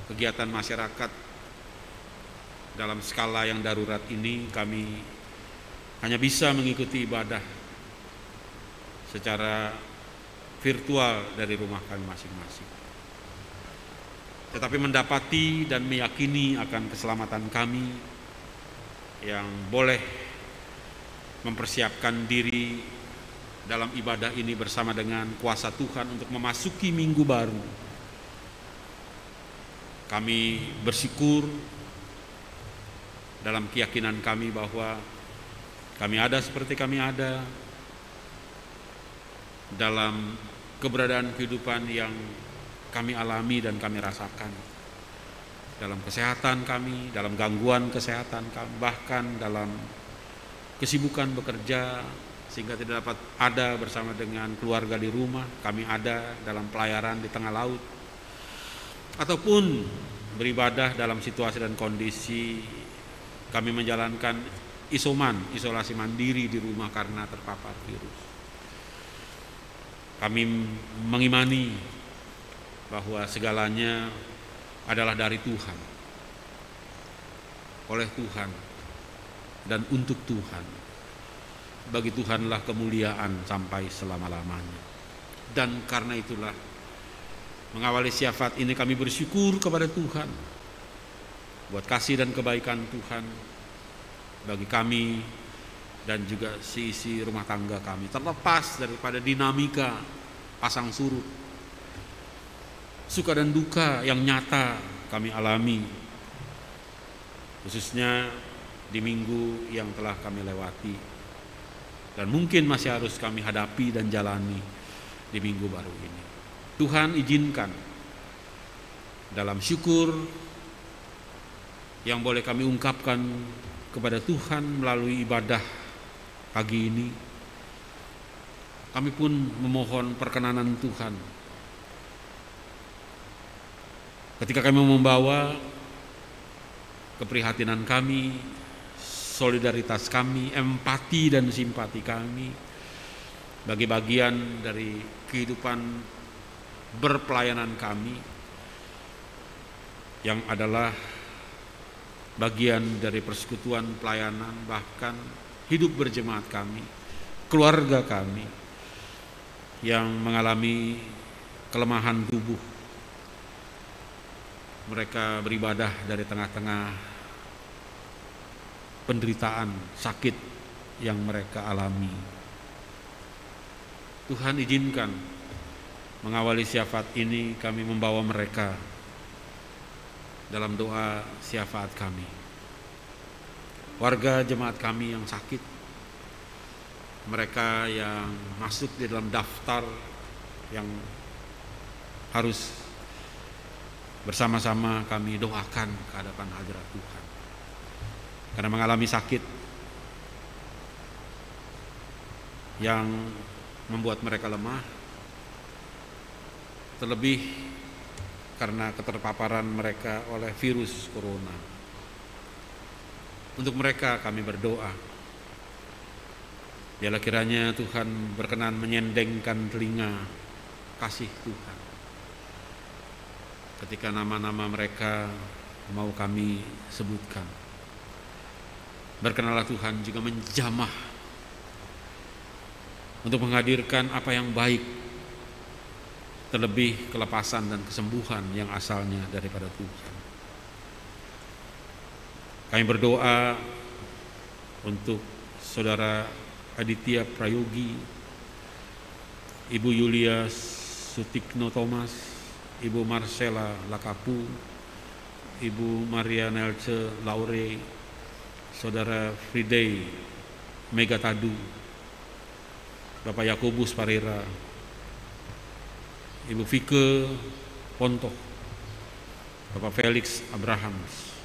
kegiatan masyarakat dalam skala yang darurat ini, kami hanya bisa mengikuti ibadah secara virtual dari rumah kami masing-masing. Tetapi mendapati dan meyakini akan keselamatan kami yang boleh mempersiapkan diri dalam ibadah ini bersama dengan kuasa Tuhan untuk memasuki minggu baru. Kami bersyukur dalam keyakinan kami bahwa kami ada seperti kami ada dalam keberadaan kehidupan yang kami alami dan kami rasakan, dalam kesehatan kami, dalam gangguan kesehatan kami, bahkan dalam kesibukan bekerja sehingga tidak dapat ada bersama dengan keluarga di rumah. Kami ada dalam pelayaran di tengah laut, ataupun beribadah dalam situasi dan kondisi kami menjalankan isolasi mandiri di rumah karena terpapar virus. Kami mengimani bahwa segalanya adalah dari Tuhan, oleh Tuhan, dan untuk Tuhan. Bagi Tuhanlah kemuliaan sampai selama-lamanya. Dan karena itulah, mengawali syafaat ini kami bersyukur kepada Tuhan buat kasih dan kebaikan Tuhan bagi kami dan juga seisi rumah tangga kami, terlepas daripada dinamika pasang surut, suka dan duka yang nyata kami alami, khususnya di minggu yang telah kami lewati dan mungkin masih harus kami hadapi dan jalani di minggu baru ini. Tuhan izinkan dalam syukur yang boleh kami ungkapkan kepada Tuhan melalui ibadah pagi ini, kami pun memohon perkenanan Tuhan ketika kami membawa keprihatinan kami, solidaritas kami, empati dan simpati kami bagi bagian dari kehidupan berpelayanan kami yang adalah bagian dari persekutuan pelayanan, bahkan hidup berjemaat kami, keluarga kami yang mengalami kelemahan tubuh. Mereka beribadah dari tengah-tengah penderitaan, sakit yang mereka alami. Tuhan izinkan mengawali syafaat ini kami membawa mereka dalam doa syafaat kami. Warga jemaat kami yang sakit, mereka yang masuk di dalam daftar yang harus bersama-sama kami doakan ke hadapan hadirat Tuhan karena mengalami sakit yang membuat mereka lemah, terlebih karena keterpaparan mereka oleh virus corona. Untuk mereka kami berdoa, biarlah kiranya Tuhan berkenan menyendengkan telinga kasih Tuhan ketika nama-nama mereka mau kami sebutkan. Berkenanlah Tuhan juga menjamah untuk menghadirkan apa yang baik, terlebih kelepasan dan kesembuhan yang asalnya daripada Tuhan. Kami berdoa untuk Saudara Aditya Prayogi, Ibu Yulia Sutikno Thomas, Ibu Marcella Lakapu, Ibu Maria Nelce Laure, Saudara Friday Megatadu, Bapak Yakobus Parera, Ibu Vike Pontoh, Bapak Felix Abrahams,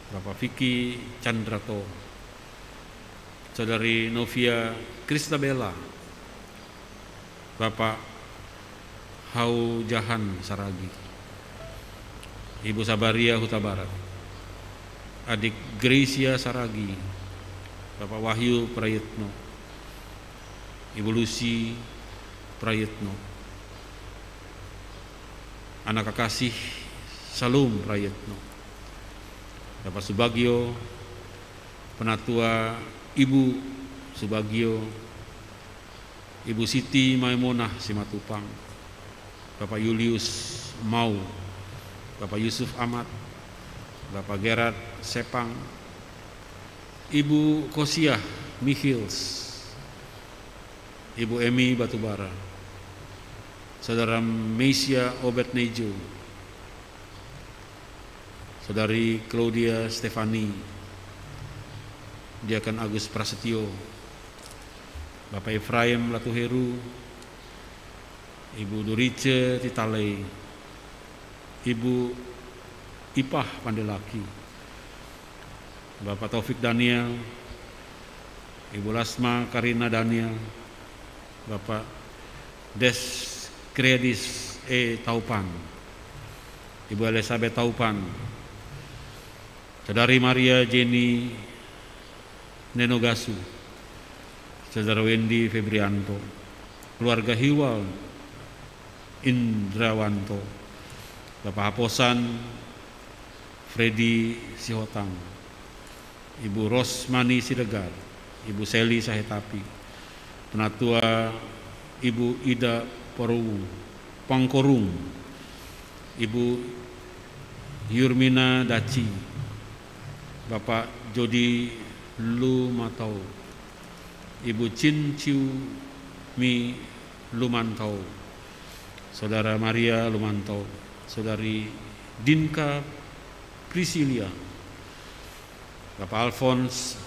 Bapak Vicky Chandrato, Saudari Novia Kristabella, Bapak Hau Jahan Saragi, Ibu Sabaria Huta Barat, Adik Gracia Saragi, Bapak Wahyu Prayitno, Ibu Lucy Prayitno, anak kekasih Salum Prayitno, Bapak Subagio, Penatua Ibu Subagio, Ibu Siti Maimunah Simatupang, Bapak Julius Mau, Bapak Yusuf Ahmad, Bapak Gerard Sepang, Ibu Kosiah Michils, Ibu Emi Batubara, Saudara Mesia Obednejo, Saudari Claudia Stefani, Diakan Agus Prasetyo, Bapak Efraim Latuheru, Ibu Durice Titalei, Ibu Ipah Pandelaki, Bapak Taufik Daniel, Ibu Lasma Karina Daniel, Bapak Des Kredis Taupan, Ibu Elizabeth Taupan, Saudari Maria Jenny Nenogasu, Saudara Wendy Febrianto, keluarga Hiwal Indrawanto, Bapak Haposan Freddy Sihotang, Ibu Rosmani Siregar, Ibu Seli Sahetapi, Penatua Ibu Ida Pangkorung, Ibu Yurmina Daci, Bapak Jody Lumatau, Ibu Chin Chiu Mi Lumantau, Saudara Maria Lumantau, Saudari Dinka Priscilia, Bapak Alphonse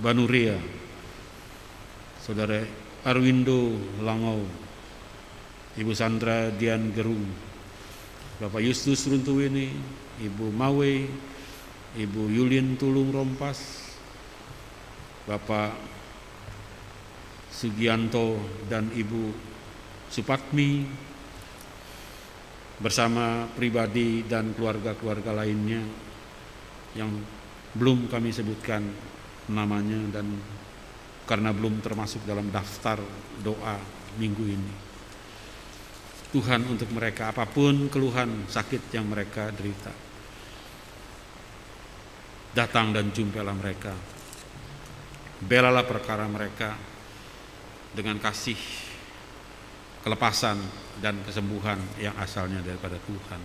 Banurea, Saudara Arwindo Langau, Ibu Sandra Dian Gerung, Bapak Justus Runtuwini, Ibu Mawe, Ibu Yulin Tulung Rompas, Bapak Sugianto dan Ibu Supatmi, bersama pribadi dan keluarga-keluarga lainnya yang belum kami sebutkan namanya dan karena belum termasuk dalam daftar doa minggu ini. Tuhan, untuk mereka apapun keluhan sakit yang mereka derita, datang dan jumpailah mereka, belalah perkara mereka dengan kasih, kelepasan dan kesembuhan yang asalnya daripada Tuhan.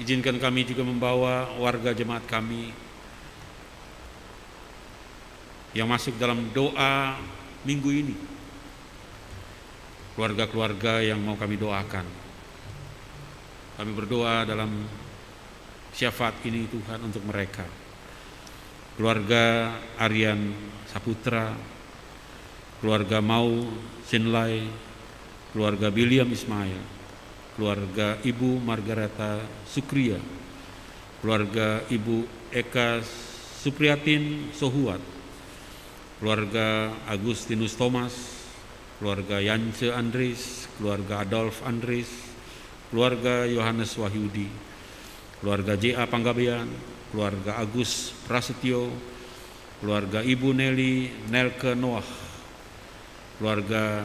Izinkan kami juga membawa warga jemaat kami yang masuk dalam doa minggu ini, keluarga-keluarga yang mau kami doakan. Kami berdoa dalam syafaat ini Tuhan untuk mereka. Keluarga Aryan Saputra, keluarga Mau Sinlai, keluarga William Ismail, keluarga Ibu Margareta Sukria, keluarga Ibu Eka Supriyatin Sohuat, keluarga Agustinus Thomas, keluarga Yance Andres, keluarga Adolf Andres, keluarga Yohanes Wahyudi, keluarga J.A. Panggabean, keluarga Agus Prasetyo, keluarga Ibu Nelly Nelke Noah, keluarga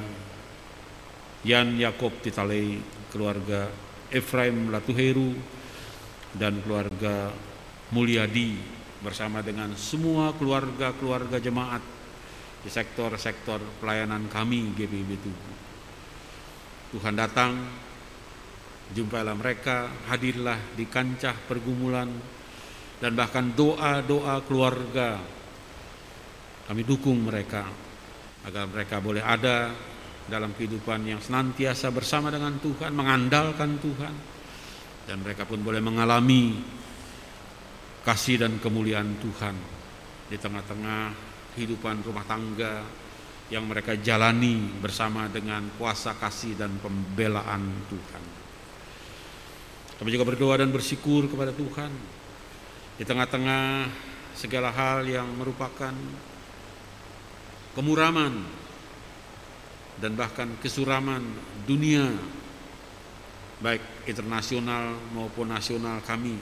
Yan Yakob Titalei, keluarga Efraim Latuheru, dan keluarga Mulyadi bersama dengan semua keluarga-keluarga jemaat di sektor-sektor pelayanan kami GPIB Tugu. Tuhan datang, jumpailah mereka, hadirlah di kancah pergumulan dan bahkan doa-doa keluarga. Kami dukung mereka agar mereka boleh ada dalam kehidupan yang senantiasa bersama dengan Tuhan, mengandalkan Tuhan, dan mereka pun boleh mengalami kasih dan kemuliaan Tuhan di tengah-tengah kehidupan rumah tangga, yang mereka jalani bersama dengan kuasa kasih dan pembelaan Tuhan. Kami juga berdoa dan bersyukur kepada Tuhan di tengah-tengah segala hal yang merupakan kemuraman dan bahkan kesuraman dunia, baik internasional maupun nasional kami,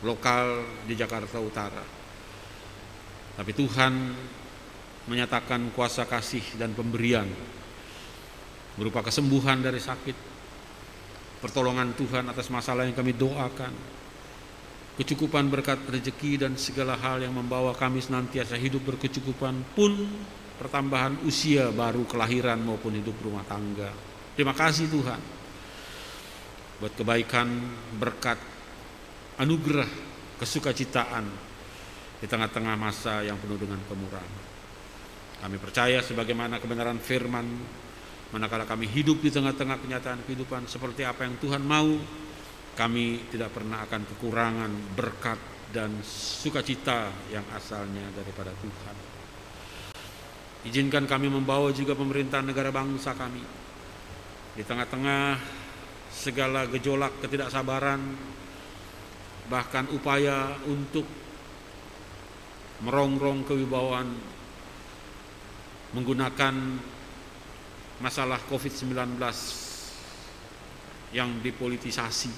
lokal di Jakarta Utara. Tapi Tuhan menyatakan kuasa kasih dan pemberian berupa kesembuhan dari sakit, pertolongan Tuhan atas masalah yang kami doakan, kecukupan berkat rezeki dan segala hal yang membawa kami senantiasa hidup berkecukupan, pun pertambahan usia baru kelahiran maupun hidup rumah tangga. Terima kasih Tuhan buat kebaikan, berkat, anugerah, kesukacitaan di tengah-tengah masa yang penuh dengan kemurahan. Kami percaya sebagaimana kebenaran firman, manakala kami hidup di tengah-tengah kenyataan kehidupan seperti apa yang Tuhan mau, kami tidak pernah akan kekurangan berkat dan sukacita yang asalnya daripada Tuhan. Izinkan kami membawa juga pemerintahan negara bangsa kami di tengah-tengah segala gejolak ketidaksabaran, bahkan upaya untuk merongrong kewibawaan menggunakan masalah COVID-19 yang dipolitisasi.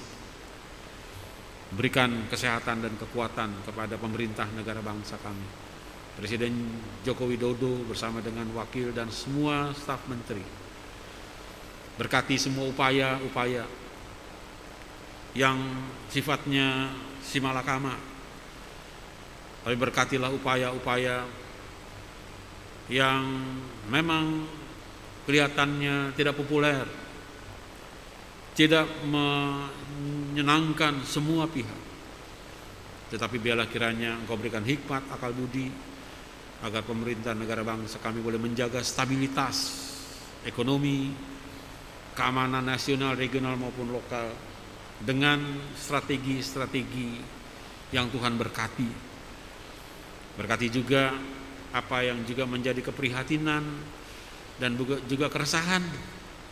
Berikan kesehatan dan kekuatan kepada pemerintah negara bangsa kami, Presiden Joko Widodo bersama dengan wakil dan semua staf menteri. Berkati semua upaya-upaya yang sifatnya simalakama, tapi berkatilah upaya-upaya yang memang kelihatannya tidak populer, tidak menyenangkan semua pihak. Tetapi biarlah kiranya Engkau berikan hikmat, akal budi, agar pemerintah negara bangsa kami boleh menjaga stabilitas ekonomi, keamanan nasional, regional maupun lokal dengan strategi-strategi yang Tuhan berkati. Berkati juga apa yang juga menjadi keprihatinan dan juga keresahan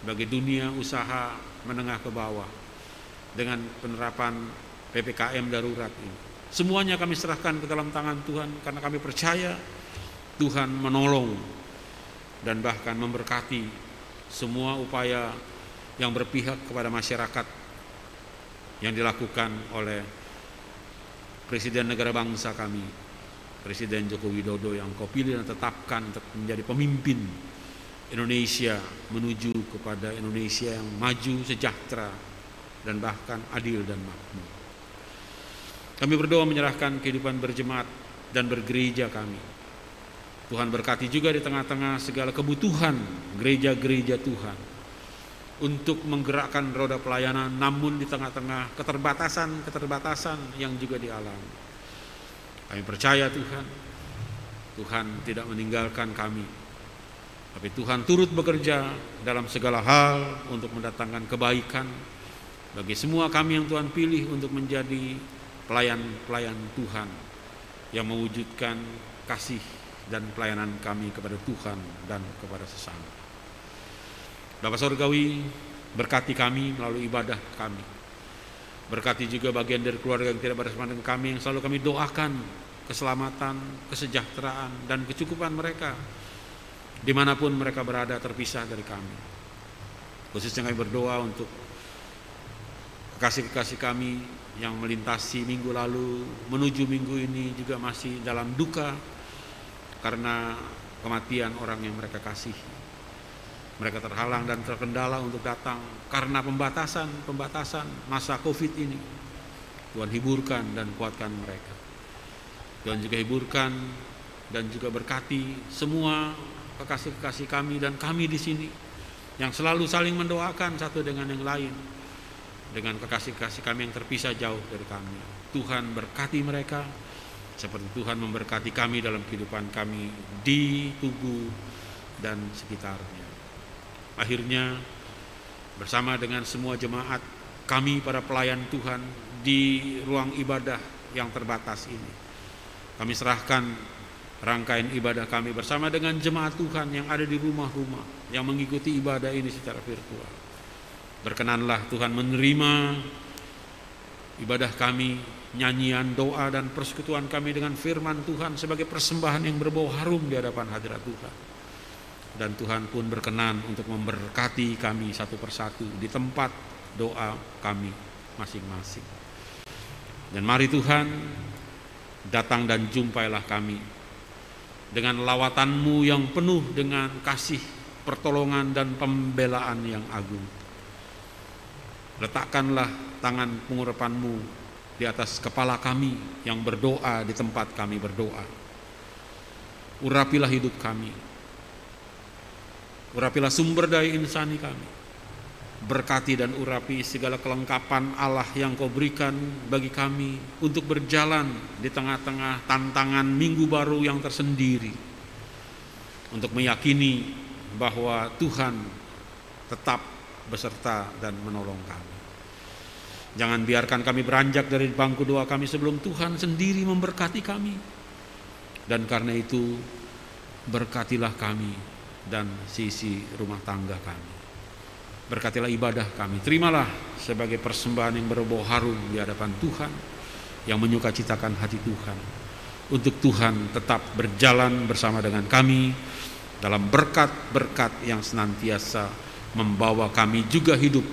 bagi dunia usaha menengah ke bawah dengan penerapan PPKM darurat ini. Semuanya kami serahkan ke dalam tangan Tuhan karena kami percaya Tuhan menolong dan bahkan memberkati semua upaya yang berpihak kepada masyarakat yang dilakukan oleh Presiden negara bangsa kami, Presiden Joko Widodo, yang Kau pilih dan tetapkan untuk menjadi pemimpin Indonesia menuju kepada Indonesia yang maju, sejahtera, dan bahkan adil dan makmur. Kami berdoa menyerahkan kehidupan berjemaat dan bergereja kami. Tuhan berkati juga di tengah-tengah segala kebutuhan gereja-gereja Tuhan untuk menggerakkan roda pelayanan, namun di tengah-tengah keterbatasan yang juga dialami. Kami percaya Tuhan tidak meninggalkan kami, tapi Tuhan turut bekerja dalam segala hal untuk mendatangkan kebaikan bagi semua kami yang Tuhan pilih untuk menjadi pelayan-pelayan Tuhan yang mewujudkan kasih dan pelayanan kami kepada Tuhan dan kepada sesama. Bapa Surgawi, berkati kami melalui ibadah kami. Berkati juga bagian dari keluarga yang tidak bersama dengan kami, yang selalu kami doakan keselamatan, kesejahteraan, dan kecukupan mereka dimanapun mereka berada terpisah dari kami. Khususnya kami berdoa untuk kekasih-kekasih kami yang melintasi minggu lalu menuju minggu ini juga masih dalam duka karena kematian orang yang mereka kasihi. Mereka terhalang dan terkendala untuk datang karena pembatasan masa COVID ini. Tuhan hiburkan dan kuatkan mereka. Tuhan juga hiburkan dan juga berkati semua kekasih-kekasih kami dan kami di sini yang selalu saling mendoakan satu dengan yang lain, dengan kekasih-kekasih kami yang terpisah jauh dari kami. Tuhan berkati mereka seperti Tuhan memberkati kami dalam kehidupan kami di Tugu dan sekitarnya. Akhirnya bersama dengan semua jemaat kami para pelayan Tuhan di ruang ibadah yang terbatas ini, kami serahkan rangkaian ibadah kami bersama dengan jemaat Tuhan yang ada di rumah-rumah yang mengikuti ibadah ini secara virtual. Berkenanlah Tuhan menerima ibadah kami, nyanyian, doa, dan persekutuan kami dengan firman Tuhan sebagai persembahan yang berbau harum di hadapan hadirat Tuhan. Dan Tuhan pun berkenan untuk memberkati kami satu persatu di tempat doa kami masing-masing. Dan mari Tuhan, datang dan jumpailah kami dengan lawatan-Mu yang penuh dengan kasih, pertolongan, dan pembelaan yang agung. Letakkanlah tangan pengurapan-Mu di atas kepala kami yang berdoa di tempat kami berdoa. Urapilah hidup kami. Urapilah sumber daya insani kami. Berkati dan urapi segala kelengkapan Allah yang Kau berikan bagi kami untuk berjalan di tengah-tengah tantangan minggu baru yang tersendiri, untuk meyakini bahwa Tuhan tetap beserta dan menolong kami. Jangan biarkan kami beranjak dari bangku doa kami sebelum Tuhan sendiri memberkati kami. Dan karena itu, berkatilah kami dan sisi rumah tangga kami. Berkatilah ibadah kami. Terimalah sebagai persembahan yang berbau harum di hadapan Tuhan, yang menyukacitakan hati Tuhan, untuk Tuhan tetap berjalan bersama dengan kami dalam berkat-berkat yang senantiasa membawa kami juga hidup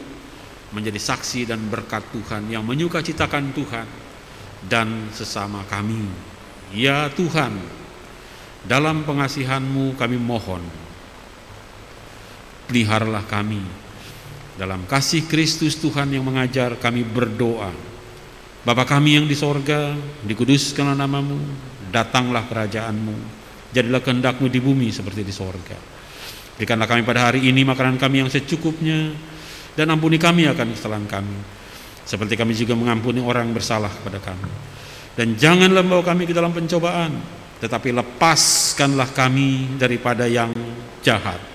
menjadi saksi dan berkat Tuhan yang menyukacitakan Tuhan dan sesama kami. Ya Tuhan, dalam pengasihan-Mu kami mohon, peliharalah kami dalam kasih Kristus Tuhan yang mengajar kami berdoa. Bapa kami yang di sorga, dikuduskanlah nama-Mu, datanglah kerajaan-Mu, jadilah kehendak-Mu di bumi seperti di sorga. Berikanlah kami pada hari ini makanan kami yang secukupnya, dan ampuni kami akan kesalahan kami, seperti kami juga mengampuni orang yang bersalah kepada kami. Dan janganlah membawa kami ke dalam pencobaan, tetapi lepaskanlah kami daripada yang jahat.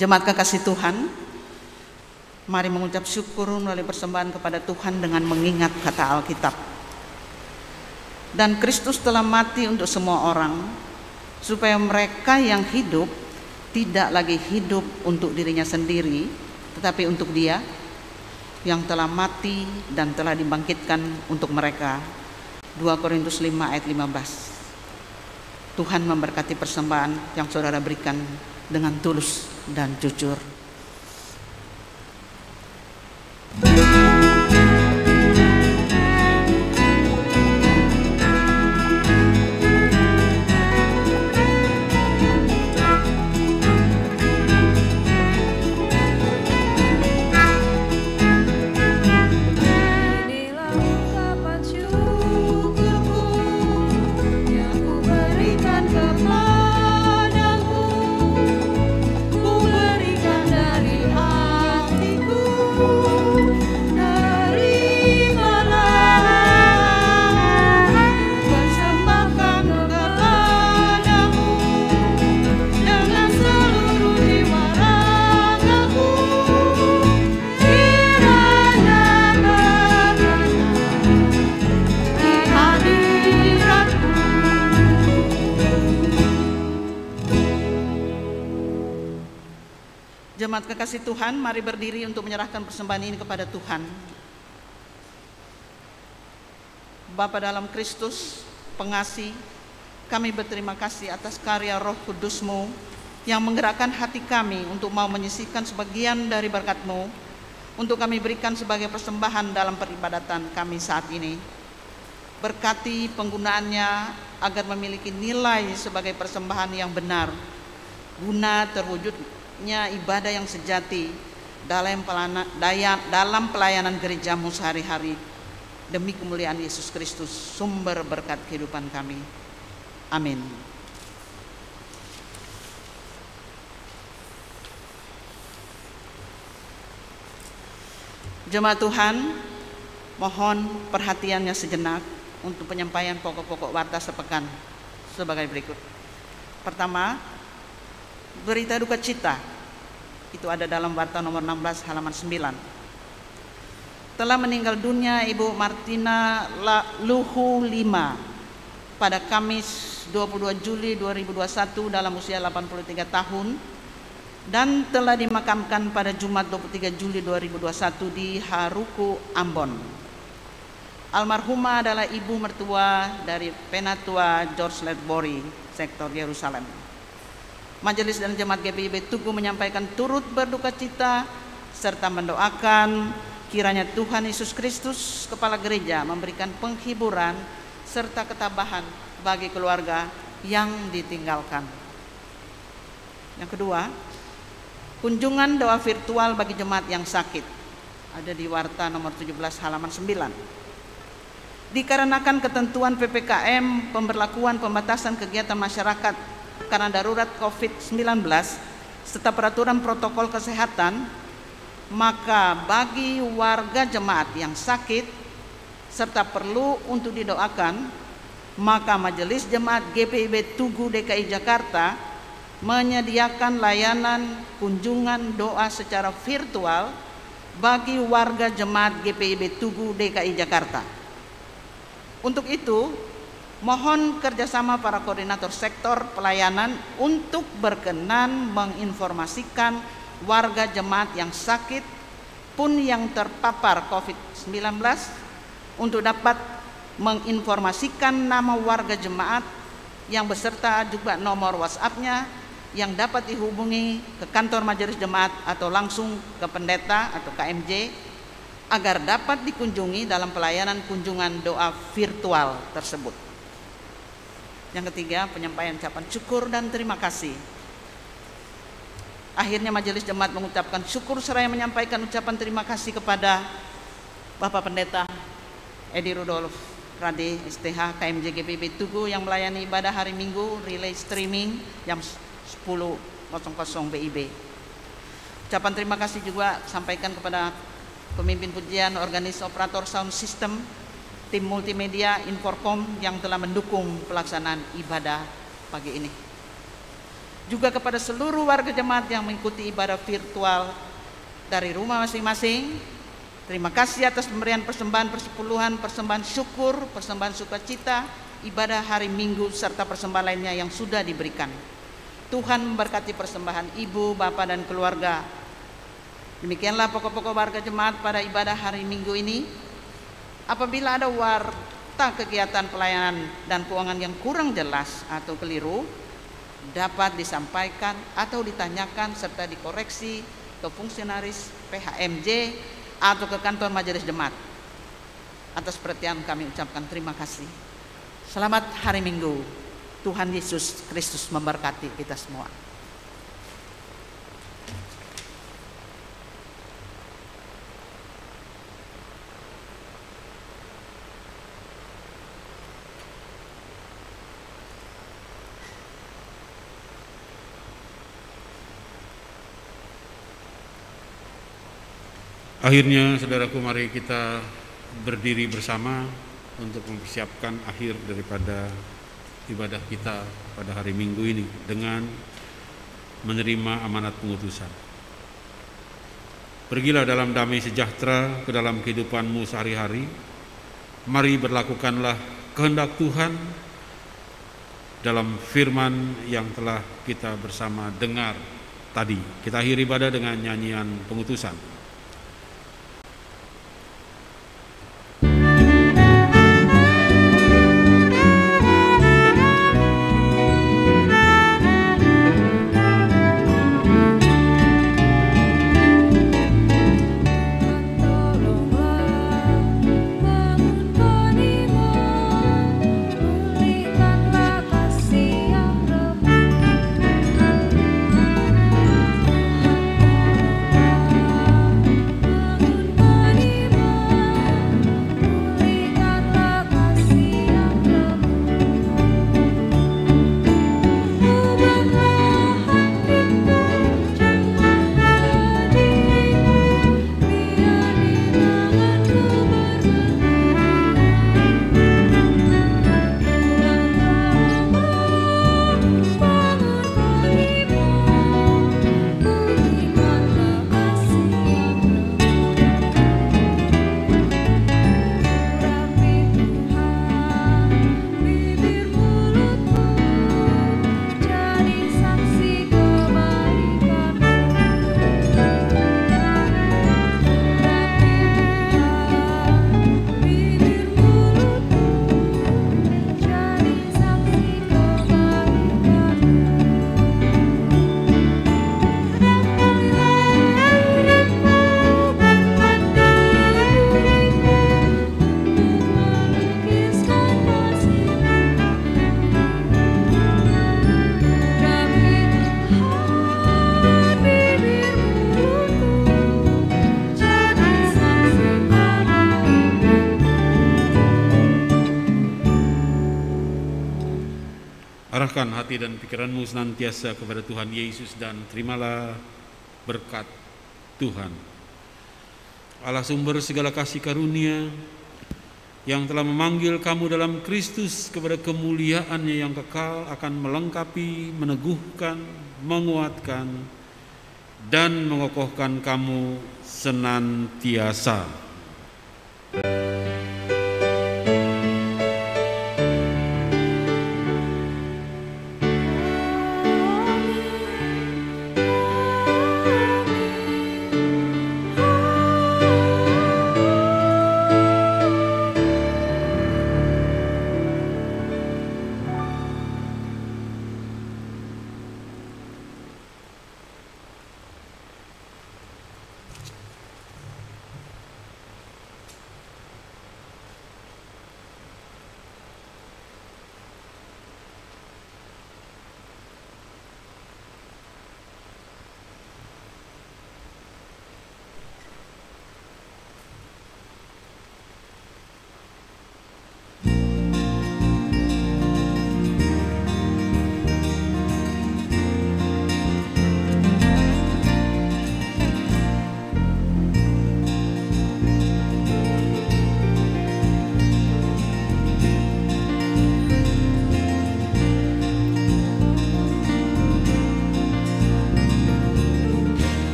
Jemaat kekasih Tuhan, mari mengucap syukur melalui persembahan kepada Tuhan dengan mengingat kata Alkitab. Dan Kristus telah mati untuk semua orang, supaya mereka yang hidup tidak lagi hidup untuk dirinya sendiri, tetapi untuk Dia yang telah mati dan telah dibangkitkan untuk mereka. 2 Korintus 5 ayat 15. Tuhan memberkati persembahan yang saudara berikan dengan tulus dan jujur. Jemaat kekasih Tuhan, mari berdiri untuk menyerahkan persembahan ini kepada Tuhan. Bapa dalam Kristus, pengasih, kami berterima kasih atas karya Roh Kudus-Mu yang menggerakkan hati kami untuk mau menyisihkan sebagian dari berkat-Mu untuk kami berikan sebagai persembahan dalam peribadatan kami saat ini. Berkati penggunaannya agar memiliki nilai sebagai persembahan yang benar, guna terwujudnya ibadah yang sejati dalam pelayanan gereja-Mu sehari-hari, demi kemuliaan Yesus Kristus, sumber berkat kehidupan kami. Amin. Jemaat Tuhan, mohon perhatiannya sejenak untuk penyampaian pokok-pokok warta sepekan sebagai berikut. Pertama, berita duka cita. Itu ada dalam warta nomor 16 halaman 9. Telah meninggal dunia Ibu Martina Luhu Lima pada Kamis 22 Juli 2021 dalam usia 83 tahun dan telah dimakamkan pada Jumat 23 Juli 2021 di Haruku, Ambon. Almarhumah adalah ibu mertua dari Penatua George Ledbury, sektor Yerusalem. Majelis dan Jemaat GPIB Tugu menyampaikan turut berduka cita serta mendoakan kiranya Tuhan Yesus Kristus, Kepala Gereja, memberikan penghiburan serta ketabahan bagi keluarga yang ditinggalkan. Yang kedua, kunjungan doa virtual bagi jemaat yang sakit. Ada di warta nomor 17 halaman 9. Dikarenakan ketentuan PPKM, pemberlakuan pembatasan kegiatan masyarakat karena darurat COVID-19 serta peraturan protokol kesehatan, maka bagi warga jemaat yang sakit serta perlu untuk didoakan, maka Majelis Jemaat GPIB Tugu DKI Jakarta menyediakan layanan kunjungan doa secara virtual bagi warga jemaat GPIB Tugu DKI Jakarta. Untuk itu, mohon kerjasama para koordinator sektor pelayanan untuk berkenan menginformasikan warga jemaat yang sakit pun yang terpapar COVID-19 untuk dapat menginformasikan nama warga jemaat yang beserta juga nomor WhatsApp-nya yang dapat dihubungi ke kantor majelis jemaat atau langsung ke pendeta atau KMJ agar dapat dikunjungi dalam pelayanan kunjungan doa virtual tersebut. Yang ketiga, penyampaian ucapan syukur dan terima kasih. Akhirnya majelis jemaat mengucapkan syukur seraya menyampaikan ucapan terima kasih kepada Bapak Pendeta Edi Rudolf Rade STH KMJ GPIB Tugu yang melayani ibadah hari Minggu relay streaming jam 10.00 BIB. Ucapan terima kasih juga sampaikan kepada pemimpin pujian, organis operator sound system, tim multimedia, Inforkom yang telah mendukung pelaksanaan ibadah pagi ini. Juga kepada seluruh warga jemaat yang mengikuti ibadah virtual dari rumah masing-masing, terima kasih atas pemberian persembahan persepuluhan, persembahan syukur, persembahan sukacita, ibadah hari Minggu, serta persembahan lainnya yang sudah diberikan. Tuhan memberkati persembahan ibu, bapak, dan keluarga. Demikianlah pokok-pokok warga jemaat pada ibadah hari Minggu ini. Apabila ada warta kegiatan pelayanan dan keuangan yang kurang jelas atau keliru, dapat disampaikan atau ditanyakan serta dikoreksi ke fungsionaris PHMJ atau ke kantor majelis jemaat. Atas perhatian kami ucapkan terima kasih. Selamat hari Minggu. Tuhan Yesus Kristus memberkati kita semua. Akhirnya, saudaraku, mari kita berdiri bersama untuk mempersiapkan akhir daripada ibadah kita pada hari Minggu ini dengan menerima amanat pengutusan. Pergilah dalam damai sejahtera ke dalam kehidupanmu sehari-hari. Mari berlakukanlah kehendak Tuhan dalam firman yang telah kita bersama dengar tadi. Kita akhiri ibadah dengan nyanyian pengutusan. arahkan hati dan pikiranmu senantiasa kepada Tuhan Yesus dan terimalah berkat Tuhan. Allah sumber segala kasih karunia yang telah memanggil kamu dalam Kristus kepada kemuliaan-Nya yang kekal akan melengkapi, meneguhkan, menguatkan, dan mengokohkan kamu senantiasa.